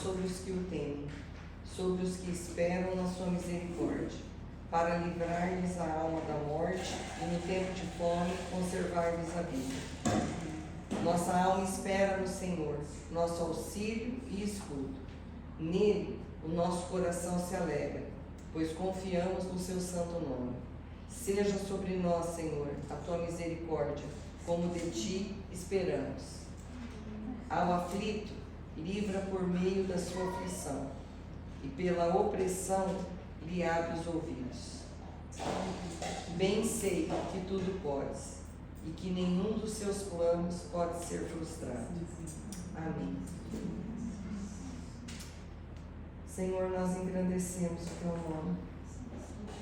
sobre os que o temem, sobre os que esperam na sua misericórdia, para livrar-lhes a alma da morte e no tempo de fome conservar-lhes a vida. Nossa alma espera no Senhor, nosso auxílio e escudo. Nele o nosso coração se alegra, pois confiamos no seu santo nome. Seja sobre nós, Senhor, a tua misericórdia, como de ti esperamos. Ao aflito, livra por meio da sua aflição, e pela opressão lhe abre os ouvidos. Bem sei que tudo podes, e que nenhum dos seus planos pode ser frustrado. Amém. Senhor, nós engrandecemos o teu nome,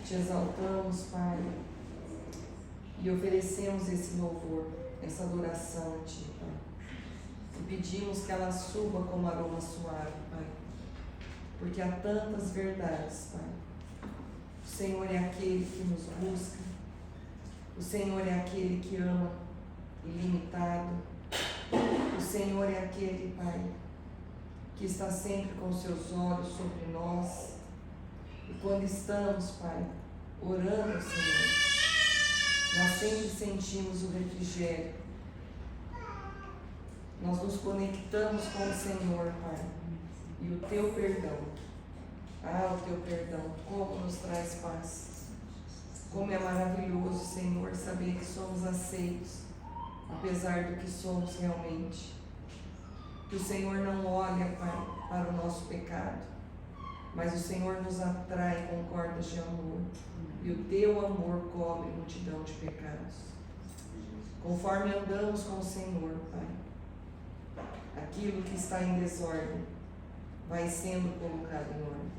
te exaltamos, Pai, e oferecemos esse louvor, essa adoração a ti, Pai. E pedimos que ela suba como aroma suave, Pai, porque há tantas verdades, Pai. O Senhor é aquele que nos busca, o Senhor é aquele que ama ilimitado, o Senhor é aquele, Pai, que está sempre com seus olhos sobre nós. E quando estamos, Pai, orando, Senhor, nós sempre sentimos o refrigério. Nós nos conectamos com o Senhor, Pai, e o teu perdão, o teu perdão, como nos traz paz. Como é maravilhoso, Senhor, saber que somos aceitos, apesar do que somos realmente. Que o Senhor não olha, Pai, para o nosso pecado, mas o Senhor nos atrai com cordas de amor, e o teu amor cobre multidão de pecados. Conforme andamos com o Senhor, Pai, aquilo que está em desordem vai sendo colocado em ordem.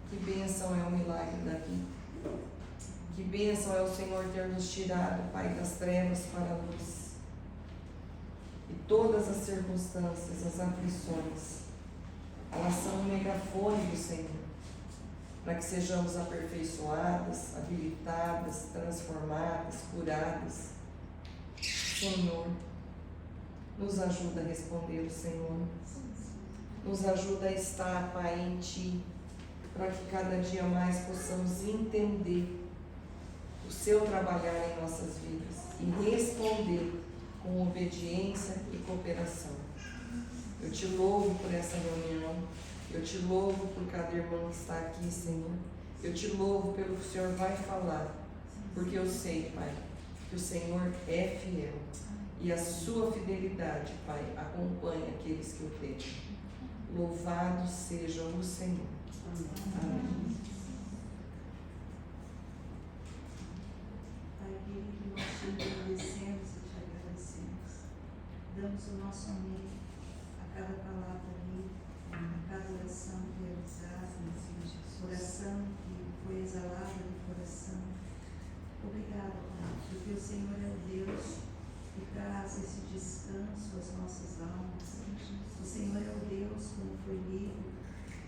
Que bênção é o milagre da vida. Que bênção é o Senhor ter nos tirado, Pai, das trevas para a luz. E todas as circunstâncias, as aflições, elas são um megafone do Senhor, para que sejamos aperfeiçoadas, habilitadas, transformadas, curadas. Senhor, nos ajuda a responder o Senhor. Nos ajuda a estar, Pai, em Ti, para que cada dia mais possamos entender o Seu trabalhar em nossas vidas e responder com obediência e cooperação. Eu te louvo por essa reunião, eu te louvo por cada irmão que está aqui, Senhor. Eu te louvo pelo que o Senhor vai falar, porque eu sei, Pai, que o Senhor é fiel e a sua fidelidade, Pai, acompanha aqueles que o temem. Louvado seja o Senhor. Amém. Pai querido, nós te agradecemos e te agradecemos. Damos o nosso amém a cada palavra ali, a cada oração realizada, oração que foi exalada do coração. Obrigada, Pai, porque o Senhor é o Deus que traz esse descanso às nossas almas. O Senhor é o Deus, como foi lido,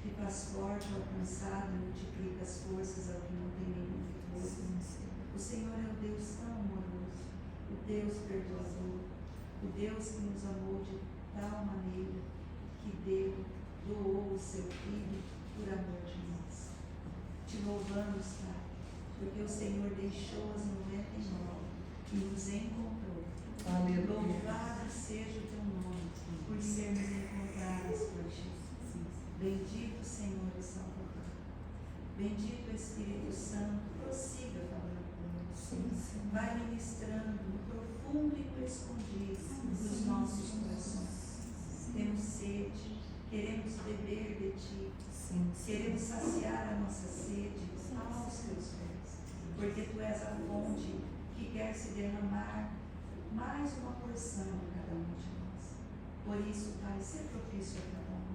que faz forte ao cansado e multiplica as forças ao que não tem nenhum força. O Senhor é o Deus tão amoroso, o Deus perdoador, o Deus que nos amou de tal maneira que doou o seu Filho por amor de nós. Te louvamos, Pai, porque o Senhor deixou as 99 e nos encontrou. Aleluia. Louvado seja o teu nome por sermos encontrados por ti. Bendito Senhor e Salvador. Bendito Espírito Santo, prossiga falando conosco. Vai ministrando no profundo e no escondido dos nossos corações. Temos sede, queremos beber de ti. Queremos saciar a nossa sede aos teus pés, porque tu és a fonte que quer se derramar mais uma porção a cada um de nós. Por isso, Pai, seja propício a cada um.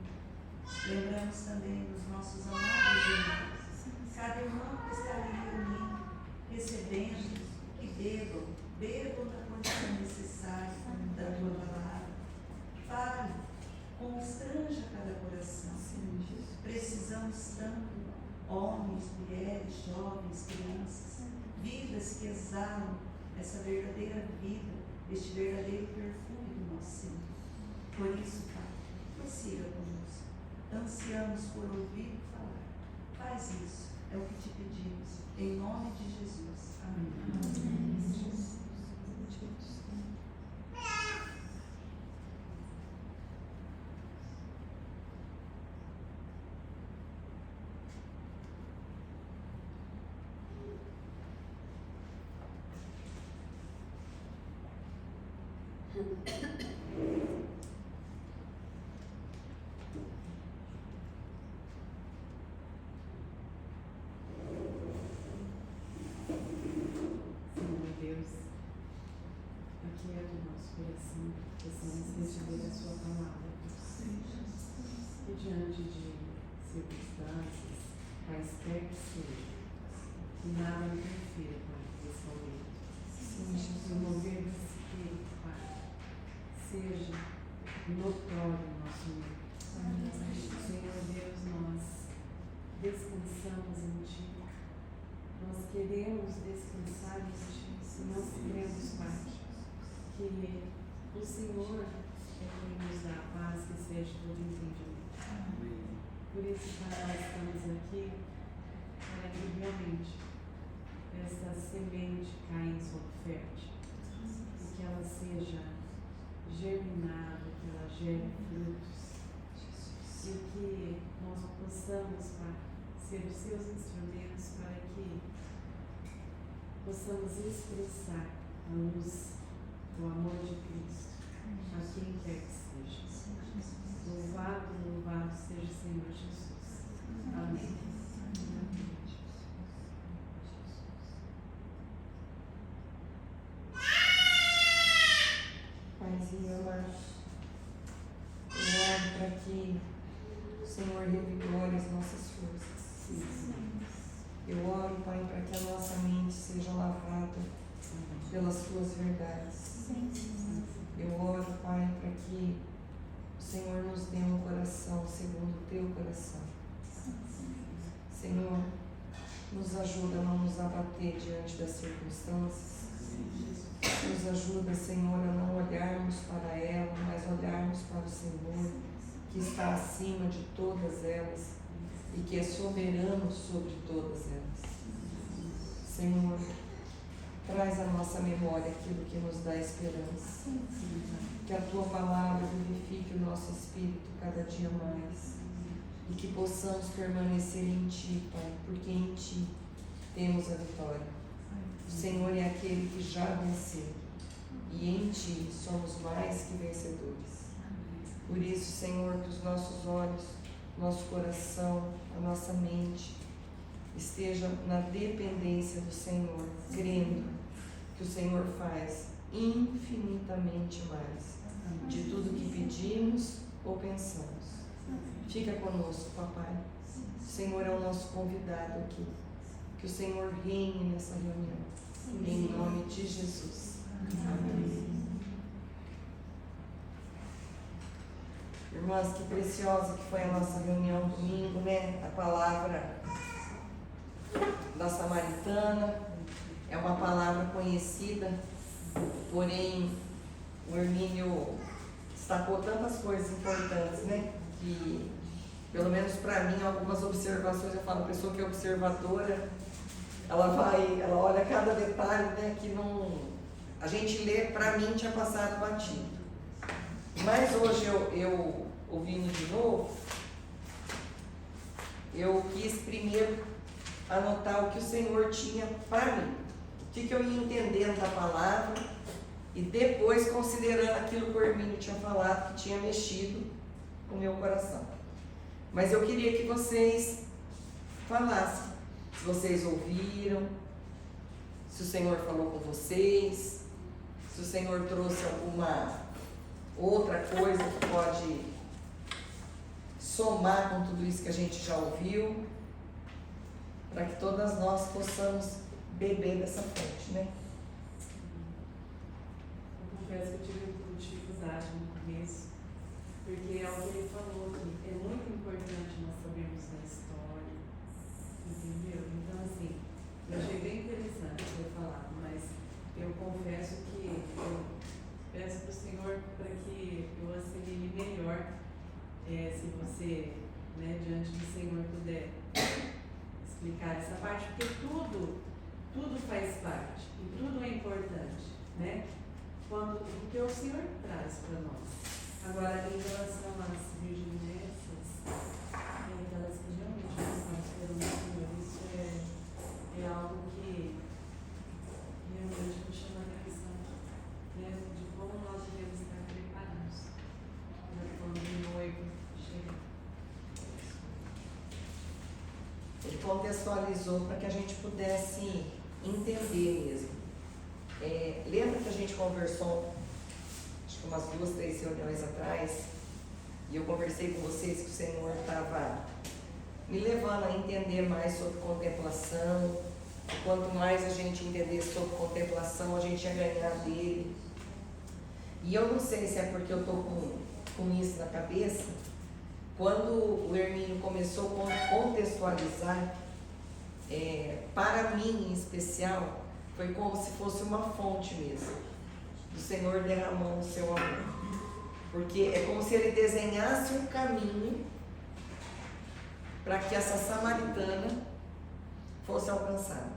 Lembramos também dos nossos amados irmãos, cada irmão que está ali reunido, recebendo, que bebam da condição necessária da tua palavra. Fale, constranja cada coração. Precisamos tanto, homens, mulheres, jovens, crianças, vidas que exalam essa verdadeira vida, este verdadeiro perfume do nosso Senhor. Por isso, Pai, prossiga conosco. Ansiamos por ouvir e falar. Faz isso, é o que te pedimos. Em nome de Jesus. Amém. Senhor Deus, aquieta o nosso coração, possamos receber a Sua palavra, e diante de circunstâncias, quaisquer que sejam, que nada interfira, Pai, nesse momento. O mover do Espírito, Pai, seja notório no nosso meio. Senhor Deus, nós descansamos em Ti. Nós queremos descansar em Ti. Nós queremos, Pai, que o Senhor é quem nos dá a paz que seja todo entendimento. Por isso, Pai, nós estamos aqui para que realmente essa semente caia em solo fértil e que ela seja germinada, que ela gere frutos e que nós possamos, Pai, ser os Seus instrumentos para que possamos expressar a luz do amor de Cristo a quem quer que seja. Louvado, louvado seja o Senhor Jesus. Amém. Paizinho amado, eu oro para que o Senhor revigore as nossas forças. Eu oro, Pai, para que a nossa mente seja lavada pelas Tuas verdades. Eu oro, Pai, para que o Senhor nos dê um coração segundo o Teu coração. Senhor, nos ajuda a não nos abater diante das circunstâncias. Nos ajuda, Senhor, a não olharmos para ela, mas olharmos para o Senhor, que está acima de todas elas e que é soberano sobre todas elas. Senhor, traz à nossa memória aquilo que nos dá esperança. Que a Tua palavra vivifique o nosso espírito cada dia mais e que possamos permanecer em Ti, Pai, porque em Ti temos a vitória. O Senhor é aquele que já venceu e em Ti somos mais que vencedores. Por isso, Senhor, que os nossos olhos, nosso coração, a nossa mente esteja na dependência do Senhor, crendo que o Senhor faz infinitamente mais de tudo que pedimos ou pensamos. Fica conosco, Papai. O Senhor é o nosso convidado aqui. Que o Senhor reine nessa reunião. Em nome de Jesus. Amém. Irmãs, que preciosa que foi a nossa reunião domingo, né? A palavra da Samaritana é uma palavra conhecida, porém o Hermínio destacou tantas coisas importantes, né? Que, pelo menos para mim, algumas observações, eu falo, a pessoa que é observadora, ela olha cada detalhe, né? Que não, a gente lê, para mim tinha passado batido. Mas hoje eu ouvindo de novo, eu quis primeiro anotar o que o Senhor tinha para mim, o que eu ia entendendo da palavra e depois considerando aquilo que o Hermínio tinha falado, que tinha mexido com o meu coração. Mas eu queria que vocês falassem, se vocês ouviram, se o Senhor falou com vocês, se o Senhor trouxe alguma outra coisa que pode somar com tudo isso que a gente já ouviu, para que todas nós possamos beber dessa fonte, né? Eu confesso que eu tive um pouco de dificuldade no começo, porque é o que ele falou que é muito importante nós sabermos da história, entendeu? Então, assim, eu achei bem interessante ter falado, mas eu confesso que eu peço para o Senhor para que eu assimile melhor, se você, né, diante do Senhor, puder explicar essa parte, porque tudo faz parte e tudo é importante, né? O que o Senhor traz para nós. Agora, em relação às virginessas, aquelas que realmente não estão esperando o Senhor, isso é algo que realmente me chama a atenção, né, de como nós devemos estar preparados para quando o noivo chega. Ele contextualizou para que a gente pudesse entender mesmo. Lembra que a gente conversou, acho que umas 2, 3 reuniões atrás, e eu conversei com vocês que o Senhor estava me levando a entender mais sobre contemplação. Quanto mais a gente entender sobre contemplação, a gente ia ganhar dele. E eu não sei se é porque eu estou com isso na cabeça. Quando o Hermínio começou a contextualizar, para mim em especial, foi como se fosse uma fonte mesmo, do Senhor derramando o seu amor. Porque é como se ele desenhasse um caminho para que essa samaritana fosse alcançada.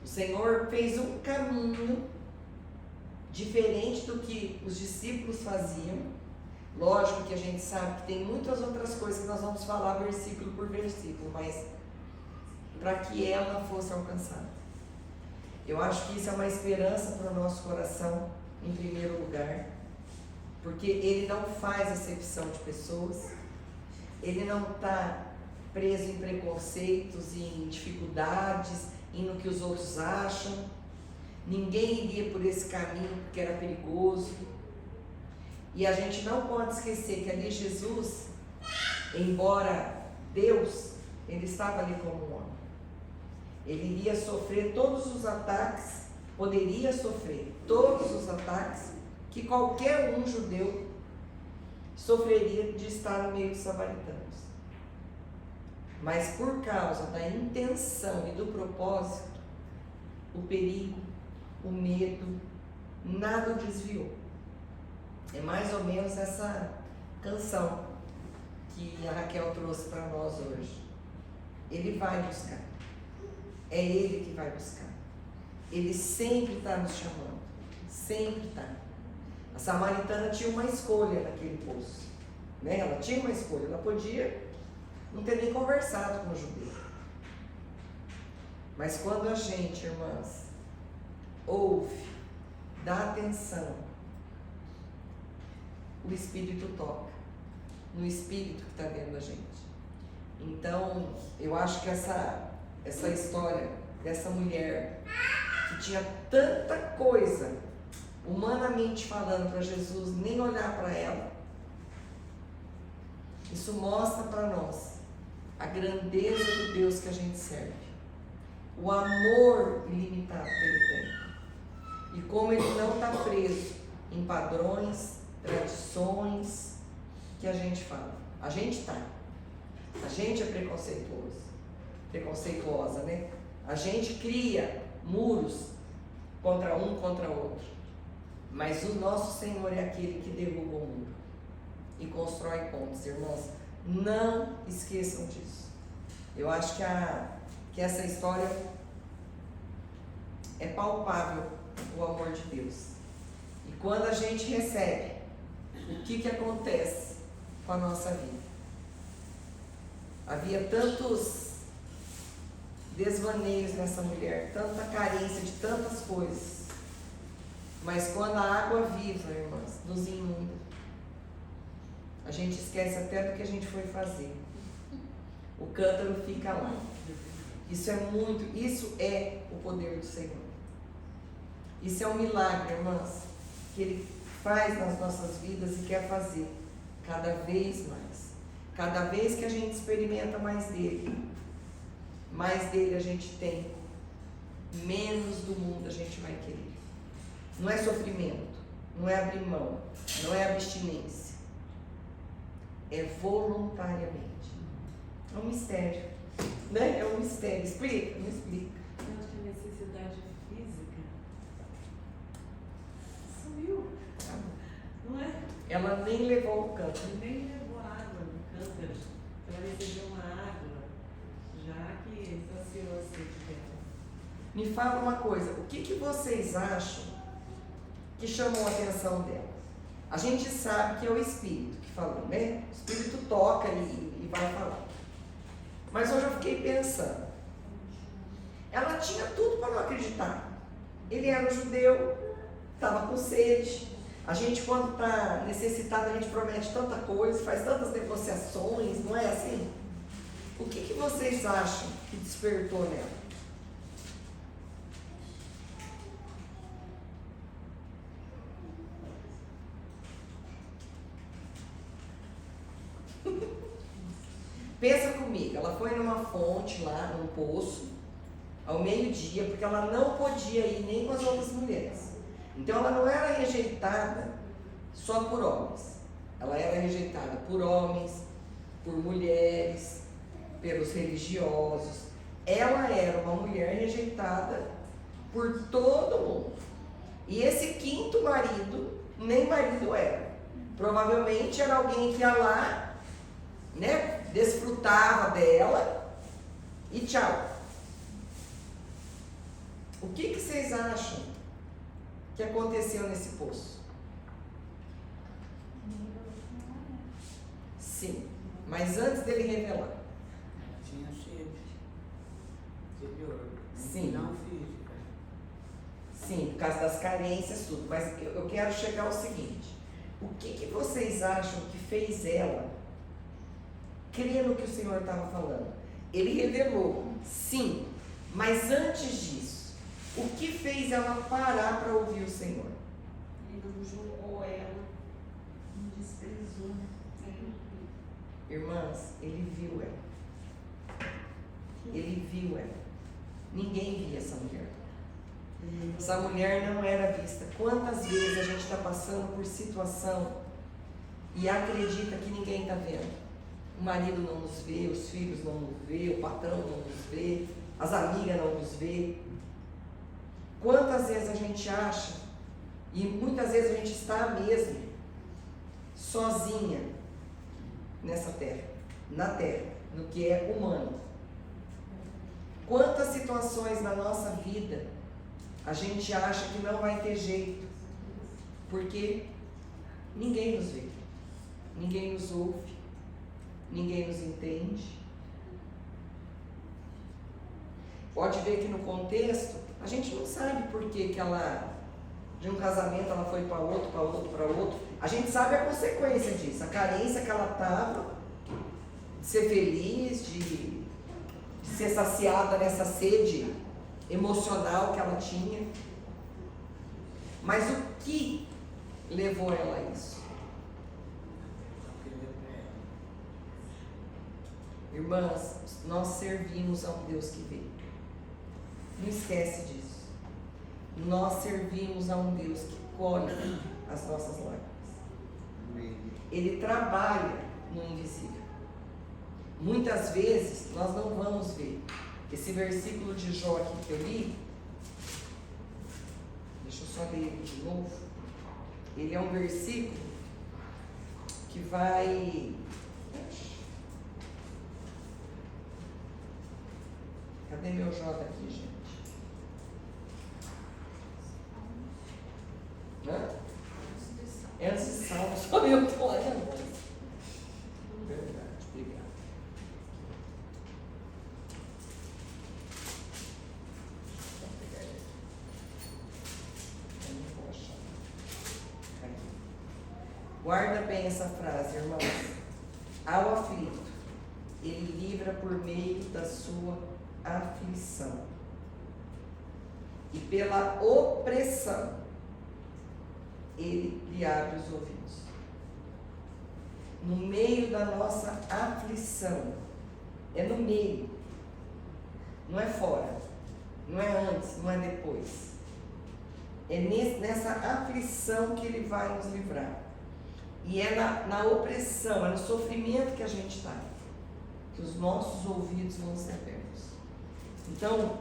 O Senhor fez um caminho diferente do que os discípulos faziam. Lógico que a gente sabe que tem muitas outras coisas que nós vamos falar versículo por versículo, mas para que ela fosse alcançada. Eu acho que isso é uma esperança para o nosso coração, em primeiro lugar, porque ele não faz acepção de pessoas, ele não está preso em preconceitos, em dificuldades, em no que os outros acham. Ninguém iria por esse caminho porque era perigoso. E a gente não pode esquecer que ali Jesus, embora Deus, ele estava ali como um homem. Ele iria sofrer todos os ataques, poderia sofrer todos os ataques que qualquer um judeu sofreria de estar no meio dos samaritanos. Mas por causa da intenção e do propósito, o perigo, o medo, nada o desviou. É mais ou menos essa canção que a Raquel trouxe para nós hoje. Ele vai buscar. É Ele que vai buscar. Ele sempre está nos chamando. Sempre está. A samaritana tinha uma escolha naquele poço, né? Ela tinha uma escolha. Ela podia não ter nem conversado com o judeu. Mas quando a gente, irmãs, ouve, dá atenção, o Espírito toca no Espírito que está dentro da gente. Então, eu acho que essa história dessa mulher que tinha tanta coisa, humanamente falando, para Jesus nem olhar para ela, isso mostra para nós a grandeza do Deus que a gente serve, o amor ilimitado que Ele tem, e como Ele não está preso em padrões, tradições que a gente fala. A gente está. A gente é preconceituosa, né? A gente cria muros contra um, contra outro. Mas o nosso Senhor é aquele que derruba o muro e constrói pontes, irmãos. Não esqueçam disso. Eu acho que essa história é palpável, o amor de Deus. E quando a gente recebe, o que acontece com a nossa vida? Havia tantos desvaneios nessa mulher, tanta carência de tantas coisas. Mas quando a água viva, irmãs, nos inunda, a gente esquece até do que a gente foi fazer. O cântaro fica lá. Isso é o poder do Senhor. Isso é um milagre, irmãs, que Ele faz nas nossas vidas e quer fazer cada vez mais. Cada vez que a gente experimenta mais dele a gente tem, menos do mundo a gente vai querer. Não é sofrimento, não é abrir mão, não é abstinência. É voluntariamente. É um mistério, né? É um mistério. Explica? Não explica. Eu acho que a necessidade física sumiu. Ela nem levou o cântaro. Ele nem levou água no cântaro. Ela recebeu uma água, já que saciou a sede dela. Me fala uma coisa, o que vocês acham que chamou a atenção dela? A gente sabe que é o Espírito que falou, né? O Espírito toca e vai falar. Mas hoje eu fiquei pensando, ela tinha tudo para não acreditar. Ele era um judeu, estava com sede. A gente, quando está necessitado, a gente promete tanta coisa, faz tantas negociações, não é assim? O que vocês acham que despertou nela? Pensa comigo, ela foi numa fonte lá, num poço, ao meio-dia, porque ela não podia ir nem com as outras mulheres. Então ela não era rejeitada só por homens. Ela era rejeitada por homens, por mulheres, pelos religiosos. Ela era uma mulher rejeitada por todo mundo. E esse quinto marido, nem marido era. Provavelmente era alguém que ia lá, né, desfrutava dela e tchau. O que vocês acham que aconteceu nesse poço? Sim, mas antes dele revelar. Tinha sede. Interior. Sim. Não física. Sim, por causa das carências, tudo. Mas eu quero chegar ao seguinte. O que vocês acham que fez ela crer no que o Senhor estava falando? Ele revelou, sim, mas antes disso, o que fez ela parar para ouvir o Senhor? Ele não julgou ela, não desprezou. Irmãs, ele viu ela. Ele viu ela. Ninguém via essa mulher. Essa mulher não era vista. Quantas vezes a gente está passando por situação e acredita que ninguém está vendo? O marido não nos vê, os filhos não nos vê, o patrão não nos vê, as amigas não nos vê. Quantas vezes a gente acha, e muitas vezes a gente está mesmo, sozinha nessa terra, na terra, no que é humano. Quantas situações na nossa vida a gente acha que não vai ter jeito, porque ninguém nos vê, ninguém nos ouve, ninguém nos entende. Pode ver que no contexto, a gente não sabe por que ela, de um casamento ela foi para outro, para outro, para outro. A gente sabe a consequência disso, a carência que ela estava, de ser feliz, de ser saciada nessa sede emocional que ela tinha. Mas o que levou ela a isso? Irmãs, nós servimos a um Deus que vê. Não esquece disso. Nós servimos a um Deus que colhe as nossas lágrimas. Ele trabalha no invisível. Muitas vezes nós não vamos ver. Esse versículo de Jó aqui que eu li, deixa eu só ler ele de novo. Ele é um versículo que vai... Cadê meu Jó aqui, gente? Hã? É antes de Salmo, só eu que estou lá na voz. Verdade, obrigado. Eu não vou achar. Aqui. Guarda bem essa frase, irmãos. Ao aflito, ele livra por meio da sua aflição. E pela opressão, ele lhe abre os ouvidos. No meio da nossa aflição, é no meio, não é fora, não é antes, não é depois. É nessa aflição que ele vai nos livrar. E é na opressão, é no sofrimento que a gente está, que os nossos ouvidos vão ser abertos. Então,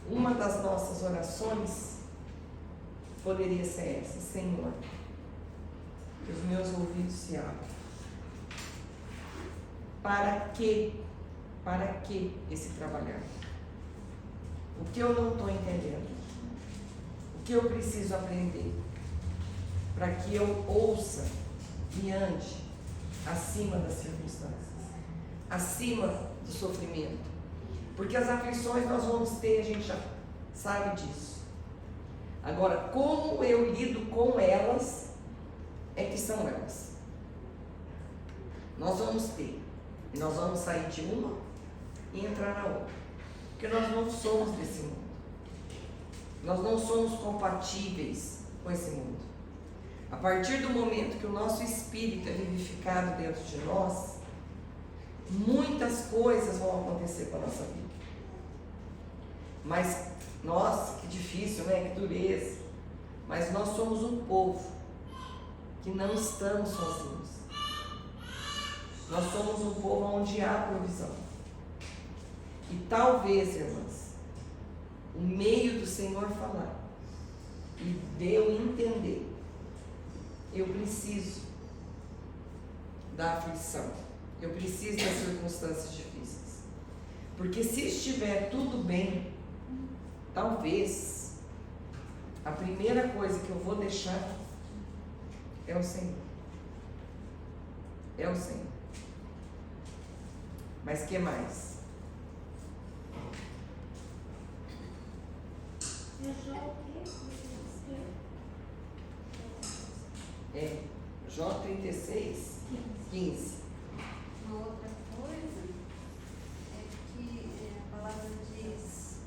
uma das nossas orações poderia ser essa: Senhor, que os meus ouvidos se abram. Para que? Para que esse trabalhar? O que eu não estou entendendo? O que eu preciso aprender? Para que eu ouça e ande acima das circunstâncias, acima do sofrimento. Porque as aflições nós vamos ter, a gente já sabe disso. Agora, como eu lido com elas, é que são elas. Nós vamos ter, e nós vamos sair de uma e entrar na outra. Porque nós não somos desse mundo. Nós não somos compatíveis com esse mundo. A partir do momento que o nosso espírito é vivificado dentro de nós, muitas coisas vão acontecer com a nossa vida. Mas, nossa, que difícil, né? Que dureza. Mas nós somos um povo que não estamos sozinhos. Nós somos um povo onde há provisão. E talvez, irmãs, o meio do Senhor falar e de eu entender, eu preciso da aflição, eu preciso das circunstâncias difíceis. Porque se estiver tudo bem, talvez a primeira coisa que eu vou deixar é o Senhor. É o Senhor. Mas que mais? É Jó 36, 15. Uma outra coisa é que a palavra diz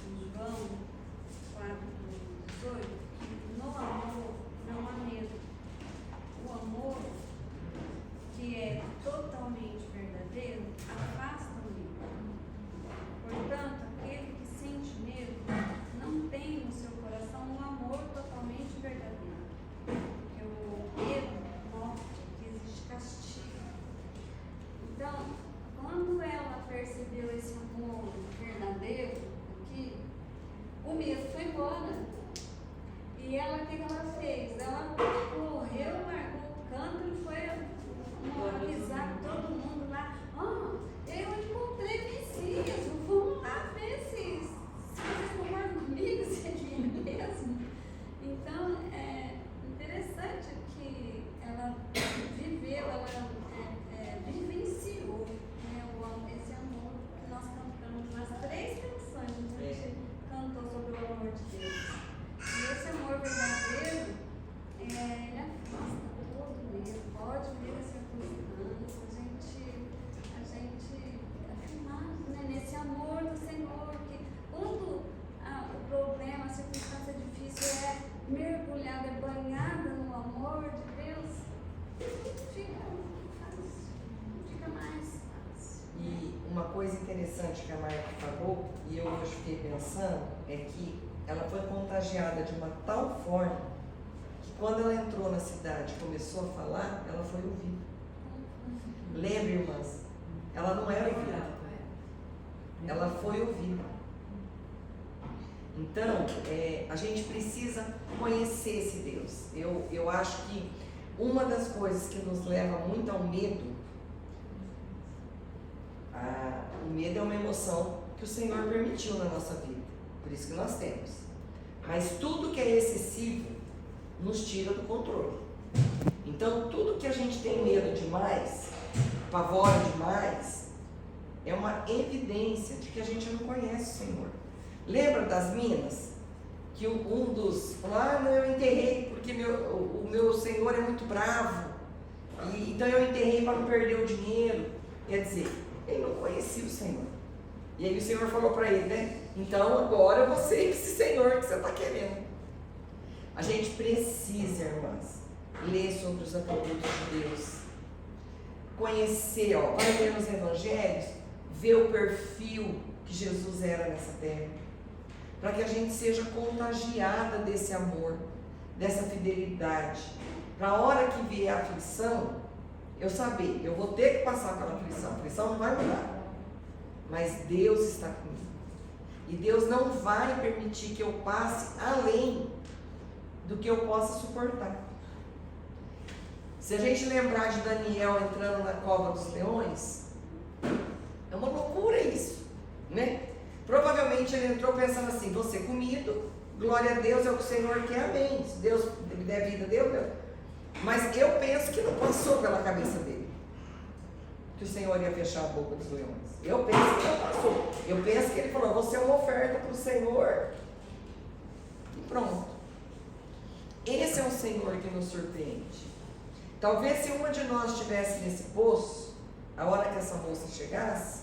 em João 4:18 que no amor não há medo. O amor, que é totalmente verdadeiro, afasta o medo. Portanto, aquele que sente medo não tem no seu coração um amor totalmente verdadeiro. Porque o medo mostra que existe castigo. Então, quando ela percebeu esse amor verdadeiro, que o medo foi embora. E ela, o que ela fez? Ela correu, largou o canto e foi avisar todo mundo lá: eu encontrei Messias, vamos lá ver se vocês concordam comigo, se ele é mesmo. Então, é interessante que ela viveu, ela vivenciou, né, esse amor que nós cantamos nas 3 canções. A gente cantou sobre o amor de Deus. E esse amor verdadeiro, ele afasta todo medo, pode vir as circunstâncias, a gente é firmado, né, nesse amor do Senhor, que quando o problema, a circunstância difícil é mergulhada, é banhada no amor de Deus, fica mais fácil. E uma coisa interessante que a Marta falou, e eu hoje fiquei pensando, é que ela foi contagiada de uma tal forma que quando ela entrou na cidade e começou a falar, ela foi ouvida. Lembra, irmãs? Ela não era ouvida. Ela foi ouvida. Então, a gente precisa conhecer esse Deus. Eu acho que uma das coisas que nos leva muito ao medo, o medo é uma emoção que o Senhor permitiu na nossa vida, por isso que nós temos. Mas tudo que é excessivo nos tira do controle. Então, tudo que a gente tem medo demais, pavora demais, é uma evidência de que a gente não conhece o Senhor. Lembra das minas? Que um dos falou: não, eu enterrei porque o meu Senhor é muito bravo, e então eu enterrei para não perder o dinheiro. Quer dizer, ele não conhecia o Senhor. E aí o Senhor falou para ele, né? Então agora você é esse Senhor que você está querendo. A gente precisa, irmãs, ler sobre os atributos de Deus. Conhecer, vai ler nos evangelhos, ver o perfil que Jesus era nessa terra. Para que a gente seja contagiada desse amor, dessa fidelidade. Para a hora que vier a aflição, eu saber, eu vou ter que passar pela aflição. A aflição não vai mudar. Mas Deus está comigo. E Deus não vai permitir que eu passe além do que eu possa suportar. Se a gente lembrar de Daniel entrando na cova dos leões, é uma loucura isso, né? Provavelmente ele entrou pensando assim, vou ser comido, glória a Deus, é o que o Senhor quer, amém. Se Deus me der vida, Deus. Mas eu penso que não passou pela cabeça dele que o Senhor ia fechar a boca dos leões. Eu penso que não passou. Eu penso que ele falou, vou ser uma oferta para o Senhor. E pronto. Esse é um Senhor que nos surpreende. Talvez se uma de nós estivesse nesse poço, a hora que essa moça chegasse,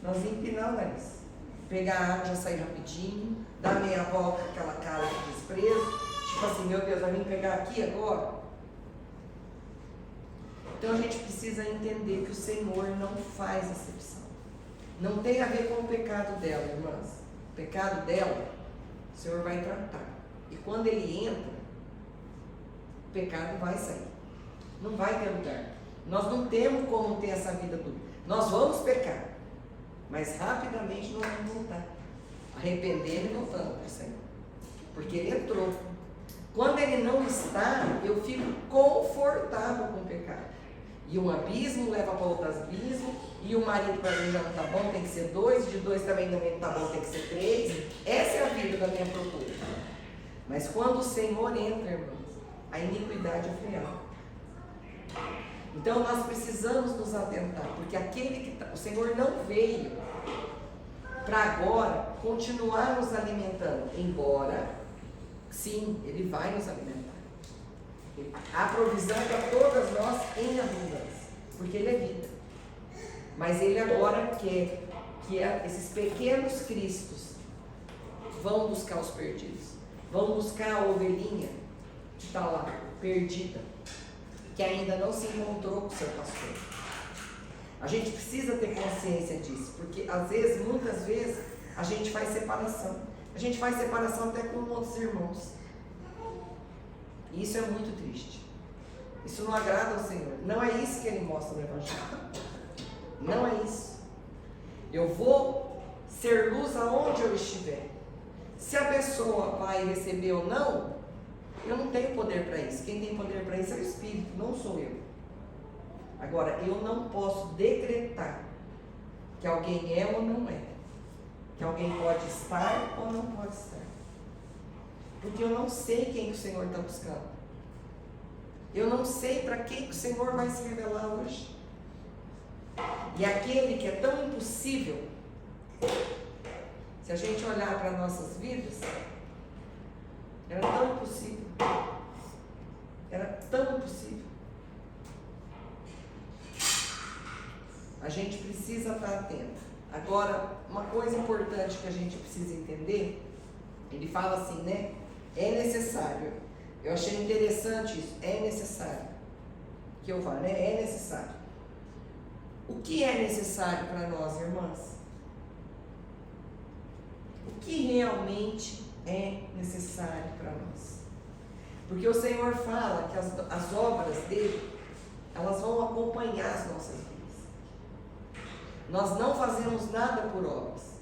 nós ia empinar o nariz. Pegar a água, já sair rapidinho, dar meia volta com aquela cara de desprezo. Tipo assim, meu Deus, vai vir pegar aqui agora? Então a gente precisa entender que o Senhor não faz acepção. Não tem a ver com o pecado dela, irmãs. O pecado dela, o Senhor vai tratar. E quando ele entra, o pecado vai sair. Não vai ter lugar. Nós não temos como ter essa vida dura. Nós vamos pecar, mas rapidamente nós vamos voltar. Arrepender e voltando para o Senhor. Porque ele entrou. Quando ele não está, eu fico confortável com o pecado. E um abismo leva para outro abismo, e o marido para mim já não está bom, tem que ser 2, de 2 também não está bom, tem que ser 3. Essa é a vida da minha procura. Mas quando o Senhor entra, irmãos, a iniquidade é freada. Então nós precisamos nos atentar, porque o Senhor não veio para agora continuar nos alimentando, embora, sim, Ele vai nos alimentar. Há provisão para todas nós em abundância, porque Ele é vida. Mas Ele agora quer que esses pequenos cristos vão buscar os perdidos, vão buscar a ovelhinha que está lá, perdida, que ainda não se encontrou com o seu pastor. A gente precisa ter consciência disso, porque às vezes, muitas vezes, a gente faz separação. A gente faz separação até com outros irmãos. E isso é muito triste. Isso não agrada ao Senhor. Não é isso que Ele mostra no Evangelho. Não é isso. Eu vou ser luz aonde eu estiver. Se a pessoa vai receber ou não, eu não tenho poder para isso. Quem tem poder para isso é o Espírito, não sou eu. Agora, eu não posso decretar que alguém é ou não é. Que alguém pode estar ou não pode estar. Porque eu não sei quem que o Senhor está buscando. Eu não sei para quem que o Senhor vai se revelar hoje. E aquele que é tão impossível, se a gente olhar para nossas vidas, era tão impossível. Era tão impossível. A gente precisa estar atento. Agora, uma coisa importante que a gente precisa entender, ele fala assim, né? É necessário. Eu achei interessante isso. É necessário. Que eu falo, né? É necessário. O que é necessário para nós, irmãs? O que realmente é necessário para nós? Porque o Senhor fala que as obras dele, elas vão acompanhar as nossas vidas. Nós não fazemos nada por obras,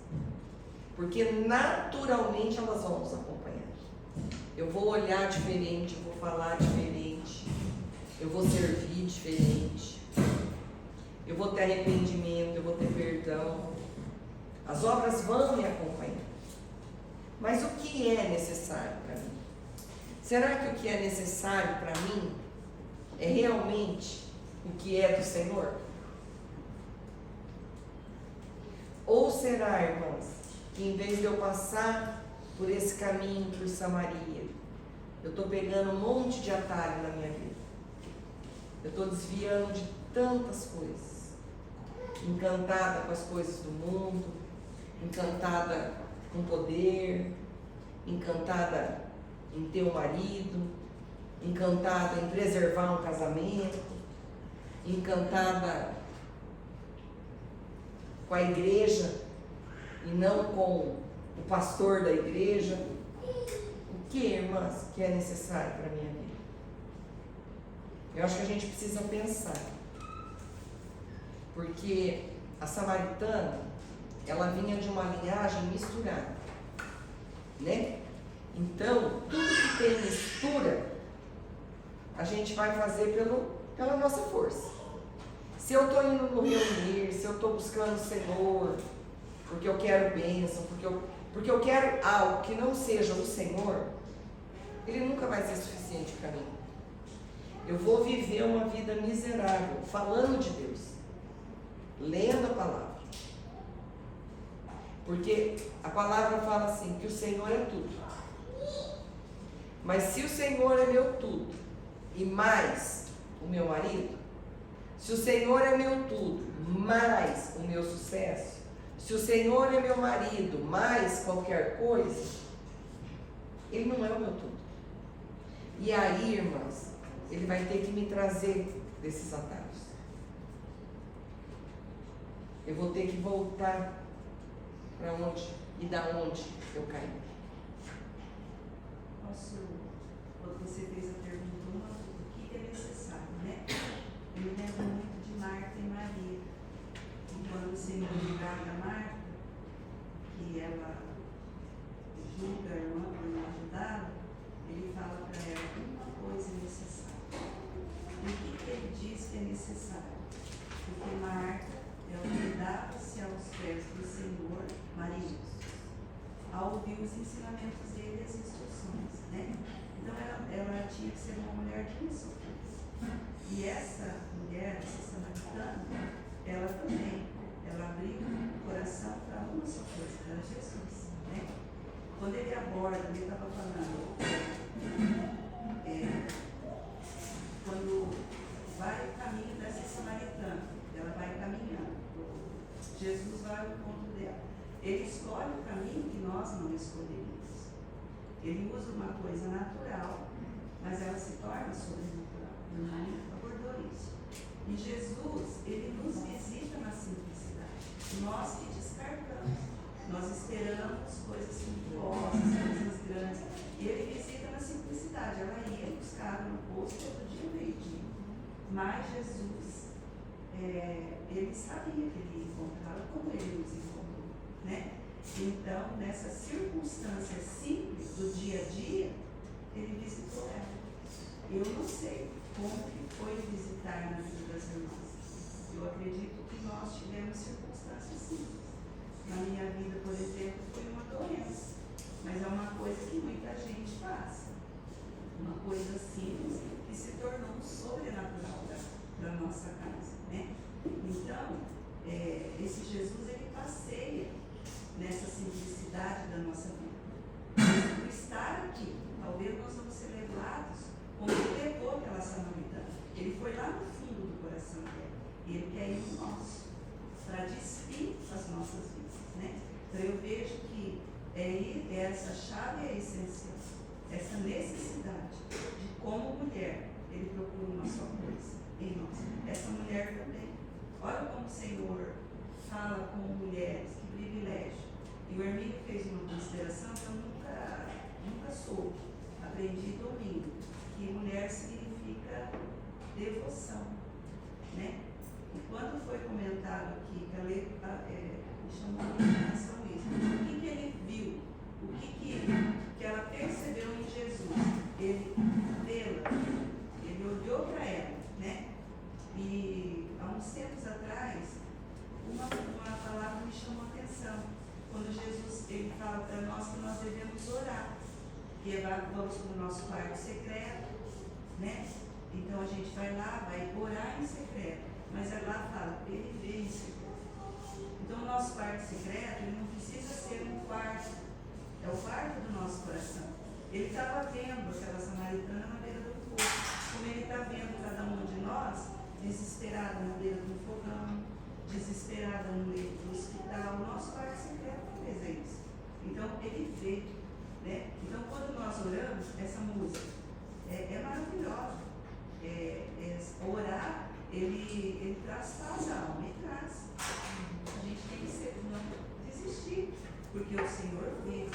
porque naturalmente elas vão nos acompanhar. Eu vou olhar diferente, eu vou falar diferente, eu vou servir diferente, eu vou ter arrependimento, eu vou ter perdão. As obras vão me acompanhar. Mas o que é necessário para mim? Será que o que é necessário para mim é realmente o que é do Senhor? Ou será, irmãos, que em vez de eu passar por esse caminho por Samaria, eu estou pegando um monte de atalho na minha vida. Eu estou desviando de tantas coisas. Encantada com as coisas do mundo, encantada com poder, encantada em ter um marido, encantada em preservar um casamento, encantada com a igreja e não com o pastor da igreja. O que, irmãs, que é necessário para a minha vida? Eu acho que a gente precisa pensar, porque a samaritana, ela vinha de uma linhagem misturada, né? Então, tudo que tem mistura a gente vai fazer pela nossa força. Se eu estou indo no reunir, se eu estou buscando o Senhor, porque eu quero bênção, porque eu quero algo que não seja o Senhor, Ele nunca vai ser suficiente para mim. Eu vou viver uma vida miserável, falando de Deus, lendo a palavra. Porque a palavra fala assim, que o Senhor é tudo. Mas se o Senhor é meu tudo, e mais o meu marido, se o Senhor é meu tudo, mais o meu sucesso, se o Senhor é meu marido, mais qualquer coisa, Ele não é o meu tudo. E aí, irmãs, Ele vai ter que me trazer desses atalhos. Eu vou ter que voltar para onde e da onde eu caí. Quando você fez a pergunta, o que é necessário, né? Eu me lembro muito de Marta e Maria. E quando o Senhor julgava Marta, que ela julga a irmã por não ajudá-la, Ele fala para ela uma coisa é necessária. E o que Ele diz que é necessário? Porque Marta, ela cuidava-se aos pés do Senhor, marido, ao ouvir os ensinamentos dele e as instruções, né? Então ela tinha que ser uma mulher de instruções. E essa mulher, essa samaritana, ela também, ela abriu o coração para uma só coisa, para Jesus, né? Quando ele aborda, ele estava falando, quando vai o caminho dessa samaritana, ela vai caminhando, Jesus vai ao encontro dela. Ele escolhe o caminho que nós não escolheríamos. Ele usa uma coisa natural, mas ela se torna sobrenatural. O irmão abordou isso. E Jesus, Ele nos visita na simplicidade. Nós que descartamos. Nós esperamos coisas suntuosas, coisas grandes. E Ele visita na simplicidade. Ela ia buscar no poço todo dia, meio-dia. Mas Jesus, Ele sabia que Ele ia encontrá-la como Ele nos encontrou, né? Então, nessa circunstância simples do dia a dia, Ele visitou ela. Eu não sei como que foi visitar na vida das irmãs. Eu acredito que nós tivemos circunstâncias simples. Na minha vida, por exemplo, foi uma doença. Mas é uma coisa que muita gente passa. Uma coisa simples que se tornou um sobrenatural da nossa casa, né? Então, esse Jesus, ele passeia nessa simplicidade da nossa vida. Por estar aqui, talvez nós vamos ser levados como Ele levou aquela samaritana. Ele foi lá no fundo do coração dela. E Ele quer ir no nosso, para despir as nossas vidas, né? Então eu vejo que essa chave é essencial. Essa necessidade de como mulher, Ele procura uma só coisa em nós. Essa mulher também. Olha como o Senhor fala com mulheres, que privilégio. E o Hermínio fez uma consideração que eu nunca soube, aprendi domingo, que mulher significa devoção, né? E quando foi comentado aqui, que a lei me chamou a minha atenção isso, o que ele viu, o que ela percebeu em Jesus, ele vê-la, ele olhou para ela, né? E há uns tempos atrás, uma palavra me chamou a atenção. Quando Jesus ele fala para nós que nós devemos orar, que vamos para o nosso quarto secreto, né? Então a gente vai lá, vai orar em secreto, mas lá fala, Ele vê em secreto. Então o nosso quarto secreto, ele não precisa ser um quarto, é o quarto do nosso coração. Ele estava vendo aquela samaritana na beira do poço, como Ele está vendo cada um de nós, desesperado na beira do fogão, desesperada no leito do hospital. O nosso quarto secreto fez isso. Então, Ele vê, né? Então, quando nós oramos, essa música é maravilhosa. Orar, ele traz paz à alma, ele traz. A gente tem que não desistir, porque o Senhor vê.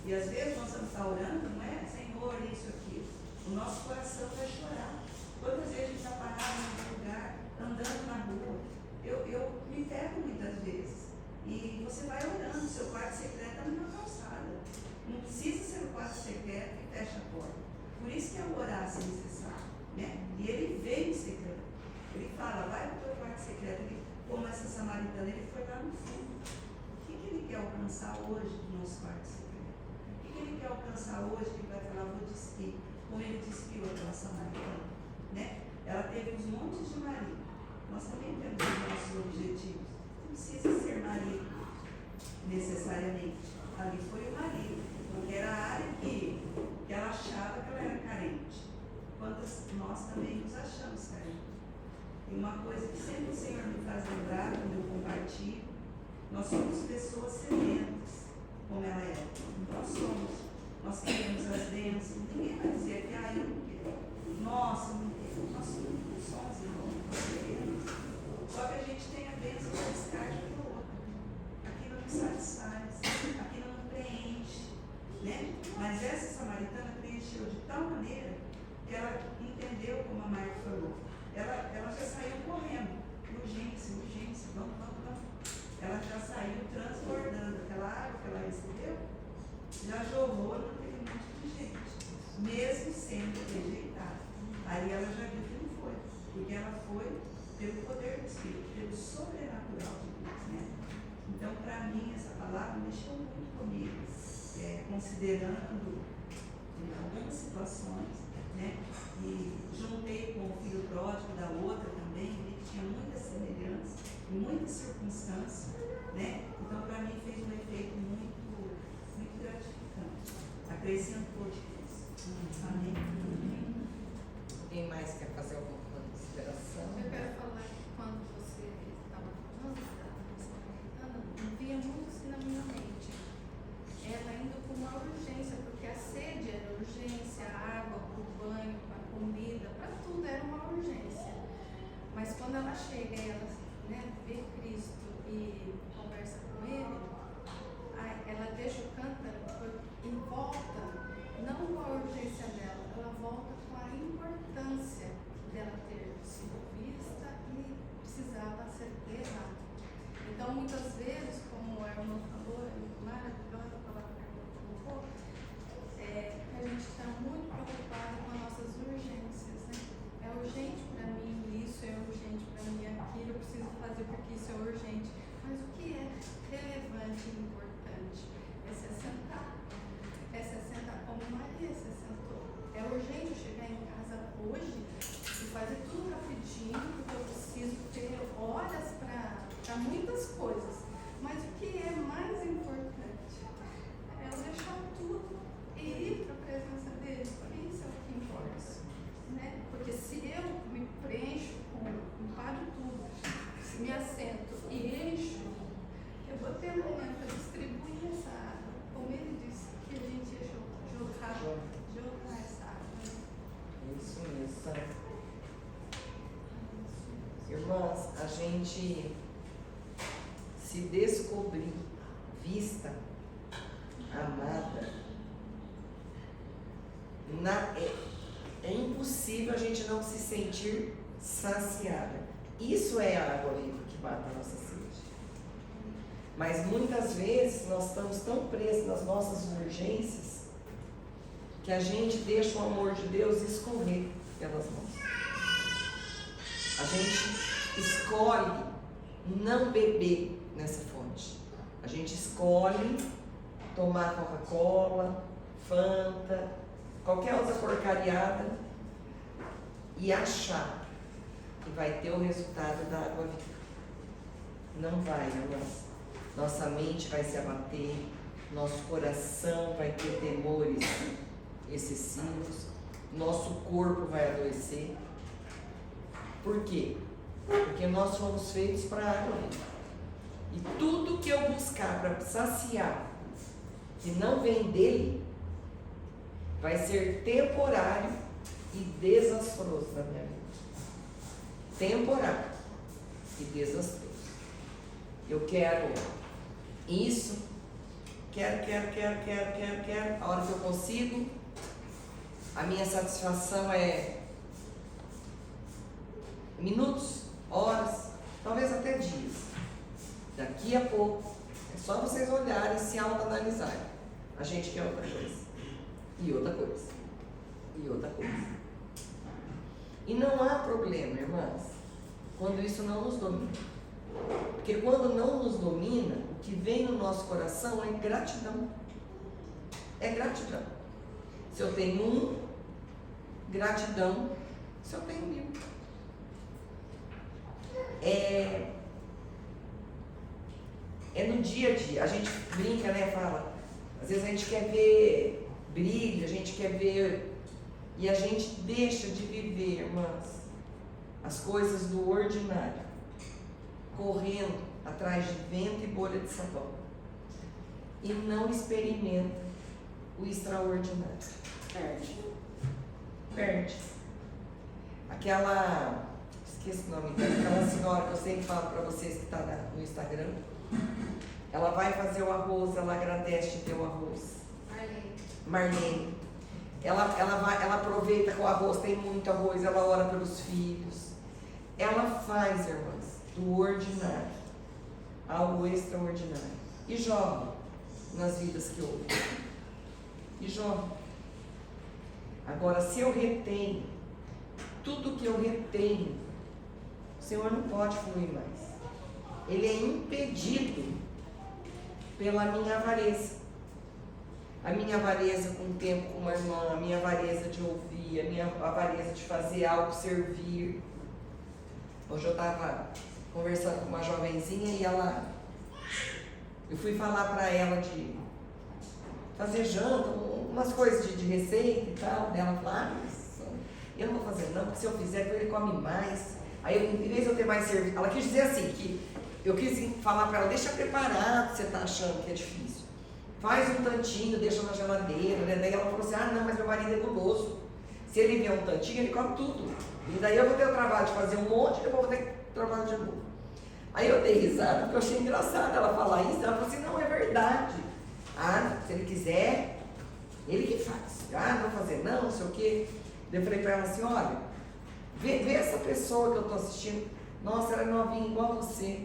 E às vezes nós vamos estar orando, não é? Senhor, isso, aquilo. O nosso coração vai chorar. Quantas vezes a gente está parado em algum lugar, andando na rua? Eu me pego muitas vezes. E você vai orando, seu quarto secreto está numa calçada. Não precisa ser o quarto secreto que fecha a porta. Por isso que é o orar se necessário. né? E ele veio em secreto. Ele fala, vai para o teu quarto secreto. Ele, como essa samaritana, ele foi lá no fundo. O que ele quer alcançar hoje do nosso quarto secreto? O que ele quer alcançar hoje que ele vai falar, vou despir, como ele despiu aquela samaritana, né? Ela teve uns montes de marido. Nós também temos os nossos objetivos. Não precisa ser marido, necessariamente. Ali foi o marido, porque era a área que ela achava que ela era carente. Quantas nós também nos achamos carentes. E uma coisa que sempre o Senhor me faz lembrar, quando eu compartilho, nós somos pessoas sedentas, como ela é. Nós somos. Nós queremos as bênçãos. Ninguém vai dizer que, eu não quero. Nossa, não quero. Nós não somos irmãos, nós queremos. Só que a gente tem a bênção de descarte do outro. Aquilo não satisfaz, aquilo não preenche, né? Mas essa samaritana preencheu de tal maneira que ela entendeu, como a Marta falou. Ela já saiu correndo. Urgência, urgência, vamos. Ela já saiu transbordando. Aquela água que ela recebeu, já jorrou naquele monte de gente, mesmo sendo rejeitada. Aí ela já viu que não foi, porque ela foi pelo poder do Espírito, pelo sobrenatural de Deus, né? Então, para mim, essa palavra mexeu muito comigo, considerando algumas situações, né? E juntei com o filho pródigo da outra também, vi que tinha muita semelhança e muita circunstância, né? Então, para mim, fez um efeito muito gratificante. Acrescentou de Deus. Amém. Alguém mais quer fazer alguma consideração? Eu quero falar que quando você estava falando da samaritana, vinha muito assim na minha mente. Ela indo com uma urgência, porque a sede era urgência, a água, o banho, a comida, para tudo era uma urgência. Mas quando ela chega e ela, né, vê Cristo e conversa com ele, ela deixa o cântaro e volta, não com a urgência dela, ela volta com a importância dela ter sido vista e precisava ser levada. Então, muitas vezes, como a irmã falou, é maravilhosa a palavra que a irmã colocou, a gente está muito preocupado com as nossas urgências, né? É urgente para mim isso, é urgente para mim aquilo, eu preciso fazer porque isso é urgente. Mas o que é relevante e importante é se assentar. É se assentar como Maria se assentou. É urgente eu chegar em casa hoje e fazer tudo rapidinho, porque eu preciso ter horas para muitas coisas. Mas o que é mais importante é eu deixar tudo e ir para a presença dele. Isso é o que importa, né? Porque se eu me preencho com paro tudo, se me assento e encho, eu vou ter momento para distribuir essa água. Como ele disse que a gente ia jogar essa água. Isso mesmo. Irmãs, a gente se descobrir vista, amada, é impossível a gente não se sentir saciada. Isso é a água viva que mata a nossa sede. Mas muitas vezes nós estamos tão presos nas nossas urgências que a gente deixa o amor de Deus escorrer pelas mãos. A gente escolhe não beber nessa fonte. A gente escolhe tomar Coca-Cola, Fanta, qualquer outra porcariada e achar que vai ter o resultado da água viva. Não vai, irmãs. Nossa mente vai se abater, nosso coração vai ter temores excessivos, nosso corpo vai adoecer. Por quê? Porque nós fomos feitos para a água viva. E tudo que eu buscar para saciar, que não vem dele, vai ser temporário e desastroso na minha vida. Temporário e desastroso. Eu quero isso, quero, a hora que eu consigo. A minha satisfação é minutos, horas, talvez até dias. Daqui a pouco, é só vocês olharem e se autoanalisarem. A gente quer outra coisa. E outra coisa. E outra coisa. E não há problema, irmãs, quando isso não nos domina. Porque quando não nos domina, o que vem no nosso coração é gratidão. É gratidão. Se eu tenho 1, gratidão. Se eu tenho 1000. É no dia a dia. A gente brinca, né? Fala. Às vezes a gente quer ver brilho, a gente quer ver. E a gente deixa de viver, irmãs, as coisas do ordinário, correndo atrás de vento e bolha de sabão. E não experimenta o extraordinário. Perde. Aquela, esqueci o nome dela, aquela senhora que eu sempre falo para vocês que está no Instagram, ela vai fazer o arroz, ela agradece de ter o arroz. Marlene. Ela aproveita que o arroz tem muito arroz, ela ora pelos filhos. Ela faz, irmãs, do ordinário ao extraordinário. E joga nas vidas que houve. E joga. Agora, se eu retenho, tudo que eu retenho, o Senhor não pode fluir mais. Ele é impedido pela minha avareza. A minha avareza com o tempo com uma irmã, a minha avareza de ouvir, a minha avareza de fazer algo, servir. Hoje eu estava conversando com uma jovenzinha e eu fui falar para ela de fazer janta, umas coisas de receita e tal. Ela falou, eu não vou fazer não, porque se eu fizer, ele come mais. Aí, em vez de eu ter mais serviço, ela quis dizer assim, que eu quis falar para ela, deixa preparado, você está achando que é difícil. Faz um tantinho, deixa na geladeira, né? Daí ela falou assim, não, mas meu marido é guloso. Se ele vier um tantinho, ele come tudo. E daí eu vou ter o trabalho de fazer um monte e depois vou ter trabalho de novo. Aí eu dei risada, porque eu achei engraçado ela falar isso. Ela falou assim, não, é verdade. Se ele quiser, ele que faz. Não vou fazer não sei o quê. Daí eu falei pra ela assim, olha, vê essa pessoa que eu tô assistindo. Nossa, ela é novinha igual a você.